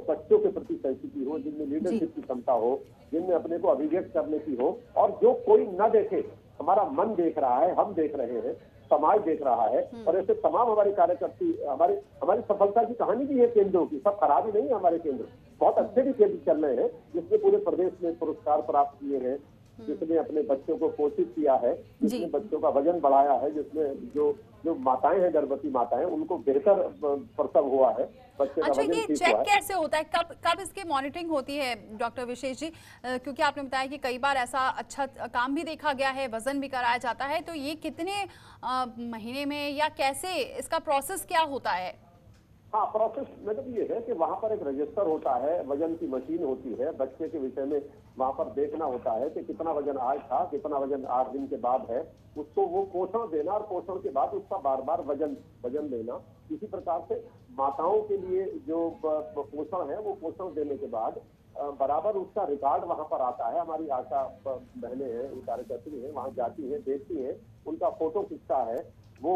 बच्चों के प्रति सेंसिटिव हो, जिनमें लीडरशिप की क्षमता हो, जिनमें अपने को अभिव्यक्त करने की हो, और जो कोई न देखे, हमारा मन देख रहा है, हम देख रहे हैं, समाज देख रहा है। और ऐसे तमाम हमारी कार्यकर्ती, हमारी सफलता की कहानी भी है केंद्रों की, सब खराब ही नहीं है हमारे केंद्र, बहुत अच्छे भी केंद्र चल रहे हैं, जिसने पूरे प्रदेश में पुरस्कार प्राप्त किए हैं, जिसने अपने बच्चों को पोषित किया है, जिसने बच्चों का वजन बढ़ाया है, जिसमें जो माताएं हैं, गर्भवती माताएं, उनको बेहतर प्रसव हुआ है, बच्चे का अच्छा, वजन ये ठीक चेक हुआ है। कैसे होता है, कब इसकी मॉनिटरिंग होती है डॉक्टर विशेष जी? क्योंकि आपने बताया कि कई बार ऐसा अच्छा काम भी देखा गया है, वजन भी कराया जाता है, तो ये कितने महीने में या कैसे इसका प्रोसेस क्या होता है? हाँ, प्रोसेस मतलब ये है कि वहाँ पर एक रजिस्टर होता है, वजन की मशीन होती है, बच्चे के विषय में वहाँ पर देखना होता है कि कितना वजन आज था, कितना वजन 8 दिन के बाद है, उसको वो पोषण देना, और पोषण के बाद उसका बार बार वजन लेना। इसी प्रकार से माताओं के लिए जो पोषण है, वो पोषण देने के बाद बराबर उसका रिकॉर्ड वहाँ पर आता है। हमारी आशा बहनें हैं, कार्यकर्ती हैं, वहाँ जाती है, देखती है, उनका फोटो खिंचता है, वो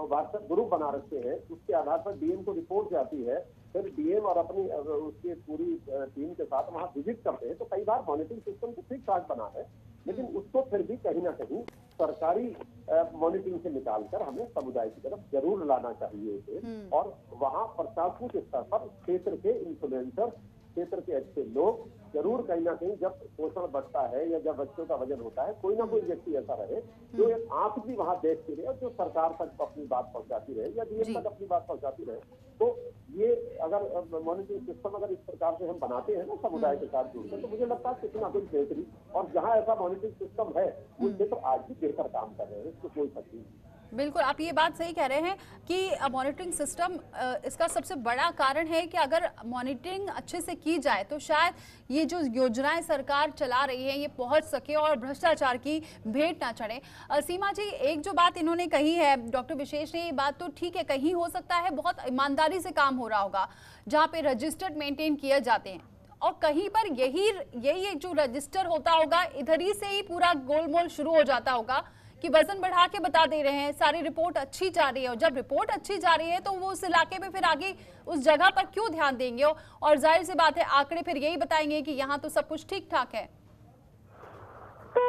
व्हाट्सएप ग्रुप बना रखते हैं, उसके आधार पर डीएम को रिपोर्ट जाती है, फिर डीएम और अपनी उसकी पूरी टीम के साथ वहाँ विजिट करते हैं। तो कई बार मॉनिटरिंग सिस्टम तो ठीक ठाक बना है, लेकिन उसको फिर भी कहीं ना कहीं सरकारी मॉनिटरिंग से निकालकर हमें समुदाय की तरफ जरूर लाना चाहिए इसे। और वहाँ प्रशासनिक स्तर पर क्षेत्र के इन्फ्लुएंसर, क्षेत्र के अच्छे लोग जरूर कहीं ना कहीं, जब पोषण बढ़ता है या जब बच्चों का वजन होता है, कोई ना कोई व्यक्ति ऐसा रहे जो एक आंख भी वहां देखती रहे, और जो सरकार तक अपनी बात पहुंचाती रहे या डीएम तक अपनी बात पहुंचाती रहे। तो ये अगर मॉनिटरिंग सिस्टम अगर इस प्रकार से हम बनाते हैं ना समुदाय के साथ जुड़कर, तो मुझे लगता है किसी ना कोई बेहतरी, और जहाँ ऐसा मॉनिटरिंग सिस्टम है वो क्षेत्र आज भी बेहतर काम कर रहे हैं, इसको कोई शक नहीं। बिल्कुल, आप ये बात सही कह रहे हैं कि मॉनिटरिंग सिस्टम इसका सबसे बड़ा कारण है कि अगर मॉनिटरिंग अच्छे से की जाए तो शायद ये जो योजनाएं सरकार चला रही है ये पहुंच सके और भ्रष्टाचार की भेंट ना चढ़े। सीमा जी, एक जो बात इन्होंने कही है, डॉक्टर विशेष ने, ये बात तो ठीक है, कहीं हो सकता है बहुत ईमानदारी से काम हो रहा होगा जहाँ पे रजिस्टर्ड मेंटेन किए जाते हैं, और कहीं पर यही एक जो रजिस्टर होता होगा, इधर ही से ही पूरा गोलमोल शुरू हो जाता होगा कि वजन बढ़ा के बता दे रहे हैं, सारी रिपोर्ट अच्छी जा रही है, और जब रिपोर्ट अच्छी जा रही है तो वो उस इलाके में फिर आगे उस जगह पर क्यों ध्यान देंगे? और जाहिर सी बात है आंकड़े फिर यही बताएंगे कि यहाँ तो सब कुछ ठीक ठाक है। तो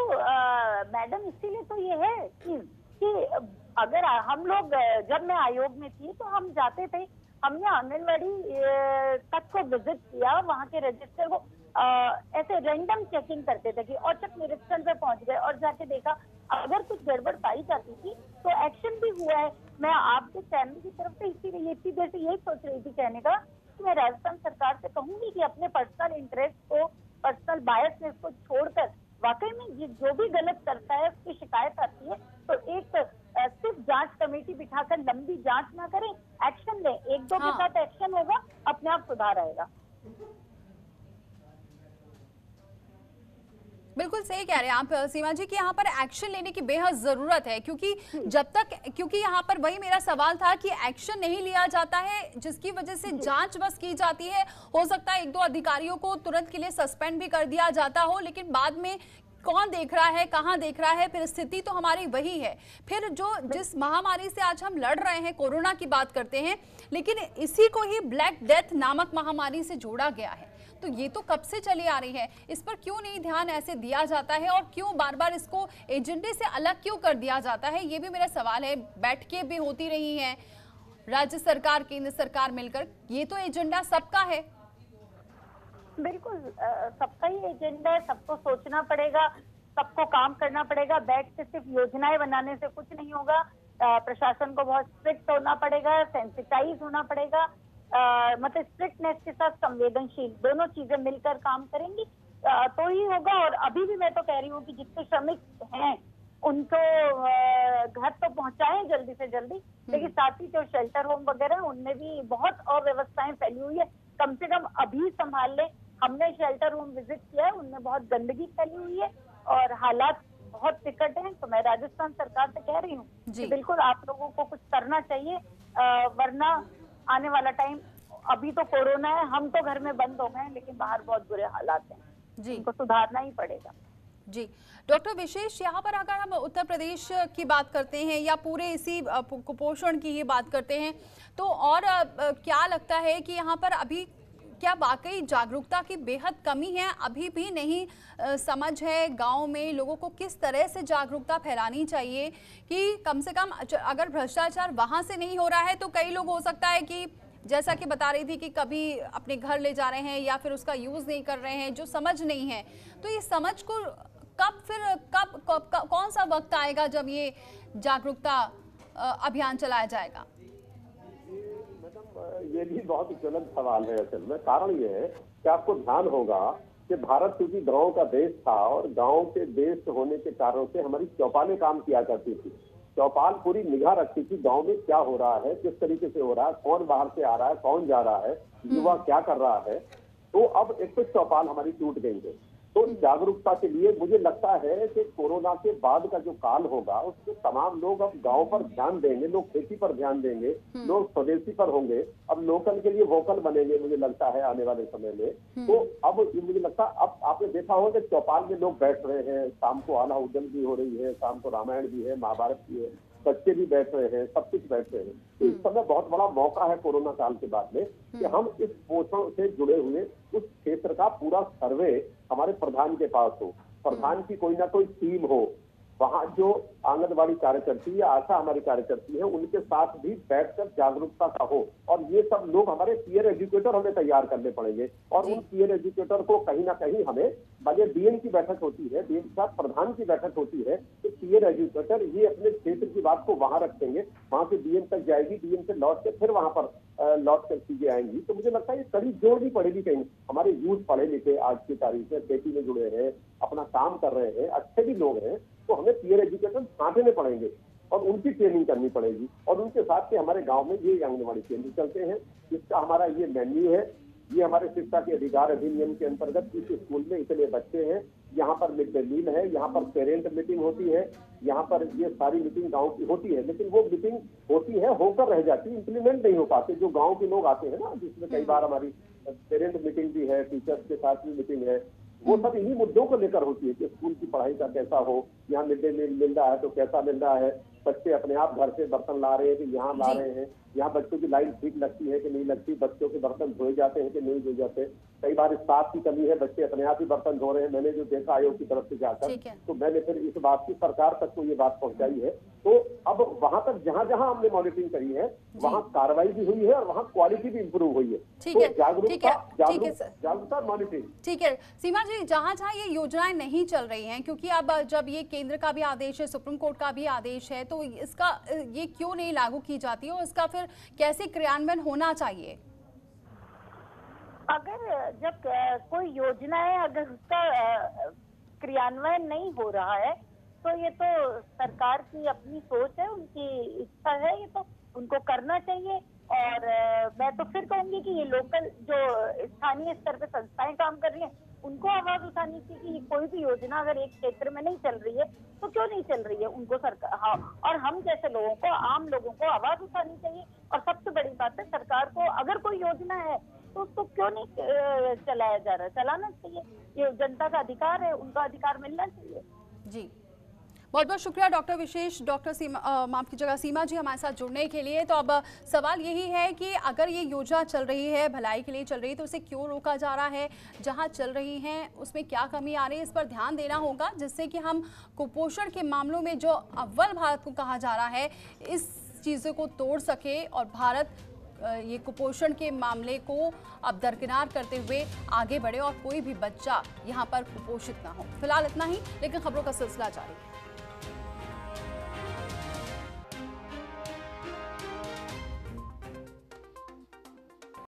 मैडम, इसीलिए तो ये है कि अगर हम लोग, जब मैं आयोग में थी तो हम जाते थे, हमने आंगनबाड़ी तक को विजिट किया, वहाँ के रजिस्टर को ऐसे रैंडम चेकिंग करते थे कि औचक निरीक्षण पे पहुंच गए और जाके देखा अगर कुछ गड़बड़ पाई जाती थी तो एक्शन भी हुआ है। मैं आपके चैनल की तरफ से इसीलिए इतनी देर से यही सोच रही थी कहने का कि मैं राजस्थान सरकार से कहूंगी कि अपने पर्सनल इंटरेस्ट को, पर्सनल बायसनेस को छोड़कर वाकई में जो भी गलत करता है उसकी शिकायत आती है तो एक सिर्फ जांच कमेटी बिठाकर लंबी जांच ना करें, एक्शन लें। एक दो के साथ एक्शन होगा, अपने आप सुधार आएगा। बिल्कुल सही कह रहे हैं आप सीमा जी कि यहाँ पर एक्शन लेने की बेहद जरूरत है, क्योंकि यहाँ पर वही मेरा सवाल था कि एक्शन नहीं लिया जाता है, जिसकी वजह से जांच बस की जाती है। हो सकता है एक दो अधिकारियों को तुरंत के लिए सस्पेंड भी कर दिया जाता हो, लेकिन बाद में कौन देख रहा है, कहां देख रहा है? फिर स्थिति तो हमारी वही है। फिर जिस महामारी से आज हम लड़ रहे हैं, कोरोना की बात करते हैं, लेकिन इसी को ही ब्लैक डेथ नामक महामारी से जोड़ा गया है। तो ये तो कब से चली आ रही है, इस पर क्यों नहीं ध्यान ऐसे दिया जाता है और क्यों बार बार इसको एजेंडे से अलग क्यों कर दिया जाता है? ये भी मेरा सवाल है। बैठकें भी होती रही हैं राज्य सरकार केंद्र सरकार मिलकर, ये तो एजेंडा सबका है। बिल्कुल सबका ही एजेंडा है, सबको सोचना पड़ेगा, सबको काम करना पड़ेगा। बैठ के सिर्फ योजनाएं बनाने से कुछ नहीं होगा। प्रशासन को बहुत स्ट्रिक्ट होना पड़ेगा, सेंसिटाइज होना पड़ेगा, मतलब स्ट्रिक्टनेस के साथ संवेदनशील, दोनों चीजें मिलकर काम करेंगी तो ही होगा। और अभी भी मैं तो कह रही हूँ कि जितने श्रमिक हैं उनको घर तो पहुंचाएं जल्दी से जल्दी, लेकिन साथ ही जो शेल्टर होम वगैरह उनमें भी बहुत अव्यवस्थाएं फैली हुई है, कम से कम अभी संभाल लें। हमने शेल्टर होम विजिट किया है, उनमें बहुत गंदगी फैली हुई है और हालात बहुत विकट हैं। तो मैं राजस्थान सरकार से कह रही हूँ कि बिल्कुल आप लोगों को कुछ करना चाहिए, वरना आने वाला टाइम, अभी तो कोरोना है, हम तो घर में बंद हो गए हैं, लेकिन बाहर बहुत बुरे हालात हैं जी, इनको सुधारना ही पड़ेगा। जी डॉक्टर विशेष, यहाँ पर अगर हम उत्तर प्रदेश की बात करते हैं या पूरे इसी कुपोषण की ही बात करते हैं, तो और क्या लगता है कि यहाँ पर अभी क्या वाकई जागरूकता की बेहद कमी है? अभी भी नहीं समझ है गांव में लोगों को किस तरह से जागरूकता फैलानी चाहिए कि कम से कम अगर भ्रष्टाचार वहां से नहीं हो रहा है तो कई लोग हो सकता है कि जैसा कि बता रही थी कि कभी अपने घर ले जा रहे हैं या फिर उसका यूज नहीं कर रहे हैं, जो समझ नहीं है। तो ये समझ को कब कौन सा वक्त आएगा जब ये जागरूकता अभियान चलाया जाएगा? ये भी बहुत ज्वलंत सवाल है। असल में कारण ये है कि आपको ध्यान होगा कि भारत क्योंकि गांव का देश था और गांव के देश होने के कारण से हमारी चौपालें काम किया करती थी। चौपाल पूरी निगाह रखती थी गांव में क्या हो रहा है, किस तरीके से हो रहा है, कौन बाहर से आ रहा है, कौन जा रहा है, युवा क्या कर रहा है। तो अब एक तो चौपाल हमारी टूट गई है। तो जागरूकता के लिए मुझे लगता है कि कोरोना के बाद का जो काल होगा उसमें तमाम लोग अब गांव पर ध्यान देंगे, लोग खेती पर ध्यान देंगे, लोग स्वदेशी पर होंगे, अब लोकल के लिए वोकल बनेंगे मुझे लगता है आने वाले समय में। तो अब मुझे लगता है अब आपने देखा होगा कि चौपाल में लोग बैठ रहे हैं, शाम को आला उदल भी हो रही है, शाम को रामायण भी है, महाभारत भी है, बच्चे भी बैठ रहे हैं, सब कुछ बैठ रहे हैं। तो इस समय बहुत बड़ा मौका है कोरोना काल के बाद में कि हम इस पोषण से जुड़े हुए उस क्षेत्र का पूरा सर्वे हमारे प्रधान के पास हो, प्रधान की कोई ना कोई टीम हो, वहाँ जो आंगनबाड़ी कार्यकर्ती या आशा हमारी कार्यकर्ती है उनके साथ भी बैठकर जागरूकता का हो। और ये सब लोग हमारे पीयर एजुकेटर हमें तैयार करने पड़ेंगे और उन पीयर एजुकेटर को कहीं ना कहीं हमें बजे डीएम की बैठक होती है, डीएम के साथ प्रधान की बैठक होती है, तो पीयर एजुकेटर ये अपने क्षेत्र की बात को वहां रखेंगे, वहां से डीएम तक जाएगी, डीएम से लौट के फिर वहां पर लौट कर चीजें आएंगी। तो मुझे लगता है ये कड़ी जोड़नी पड़ेगी। कहीं हमारे यूथ पढ़े लिखे आज की तारीख में खेती में जुड़े हैं, अपना काम कर रहे हैं, अच्छे भी लोग हैं, तो हमें पीयर एजुकेशन छांटने पड़ेंगे और उनकी ट्रेनिंग करनी पड़ेगी। और उनके साथ के हमारे गांव में ये आंगनबाड़ी केंद्र चलते हैं, इसका हमारा ये मेन्यू है, ये हमारे शिक्षा के अधिकार अधिनियम के अंतर्गत इस स्कूल में इतने बच्चे हैं, यहाँ पर मिड डे मील है, यहाँ पर पेरेंट मीटिंग होती है, यहाँ पर ये सारी मीटिंग गांव की होती है। लेकिन वो मीटिंग होती है, होकर रह जाती है, इम्प्लीमेंट नहीं हो पाते। जो गांव के लोग आते हैं ना, जिसमें कई बार हमारी पेरेंट मीटिंग भी है, टीचर्स के साथ भी मीटिंग है, वो सब इन्हीं मुद्दों को लेकर होती है कि स्कूल की पढ़ाई का कैसा हो, यहाँ मिड डे मील मिल रहा है तो कैसा मिल रहा है, बच्चे अपने आप घर से बर्तन ला रहे हैं कि यहाँ ला रहे हैं, यहाँ बच्चों की लाइन ठीक लगती है कि नहीं लगती, बच्चों के बर्तन धोए जाते हैं कि नहीं धोए जाते। कई बार स्टाफ की कमी है, बच्चे अपने आप ही बर्तन धो रहे हैं। मैंने जो देखा आयोग की तरफ से जाकर, तो मैंने फिर इस बात की सरकार तक को ये बात पहुंचाई है। तो अब वहां तक जहां जहां हमने मॉनिटरिंग करी है वहां कार्रवाई भी हुई है और वहां क्वालिटी भी इंप्रूव हुई है। ठीक है, जागरूकता मॉनिटरिंग। ठीक है सीमा जी, जहां जहां ये योजनाएं नहीं चल रही हैं, क्योंकि अब जब ये केंद्र का भी आदेश है, सुप्रीम कोर्ट का भी आदेश है, तो इसका ये क्यों नहीं लागू की जाती है और इसका फिर कैसे क्रियान्वयन होना चाहिए? अगर जब कोई योजना है, अगर उसका क्रियान्वयन नहीं हो रहा है तो ये तो सरकार की अपनी सोच है, उनकी इच्छा है, ये तो उनको करना चाहिए। और मैं तो फिर कहूंगी कि ये लोकल जो स्थानीय स्तर पे संस्थाएं काम कर रही हैं उनको आवाज उठानी चाहिए कि कोई भी योजना अगर एक क्षेत्र में नहीं चल रही है तो क्यों नहीं चल रही है, उनको सरकार, हाँ, और हम जैसे लोगों को, आम लोगों को आवाज उठानी चाहिए। और सबसे बड़ी बात है, सरकार को अगर कोई योजना है तो उसको क्यों नहीं चलाया जा रहा है? चलाना चाहिए, ये जनता का अधिकार है, उनका अधिकार मिलना चाहिए। जी, बहुत बहुत शुक्रिया डॉक्टर विशेष, डॉक्टर सीमा, माफ कीजिएगा सीमा जी, हमारे साथ जुड़ने के लिए। तो अब सवाल यही है कि अगर ये योजना चल रही है, भलाई के लिए चल रही है, तो उसे क्यों रोका जा रहा है? जहां चल रही है उसमें क्या कमी आ रही है, इस पर ध्यान देना होगा, जिससे कि हम कुपोषण के मामलों में जो अव्वल भारत को कहा जा रहा है, इस चीज़ों को तोड़ सके और भारत ये कुपोषण के मामले को अब दरकिनार करते हुए आगे बढ़े और कोई भी बच्चा यहाँ पर कुपोषित ना हो। फिलहाल इतना ही, लेकिन खबरों का सिलसिला जारी है।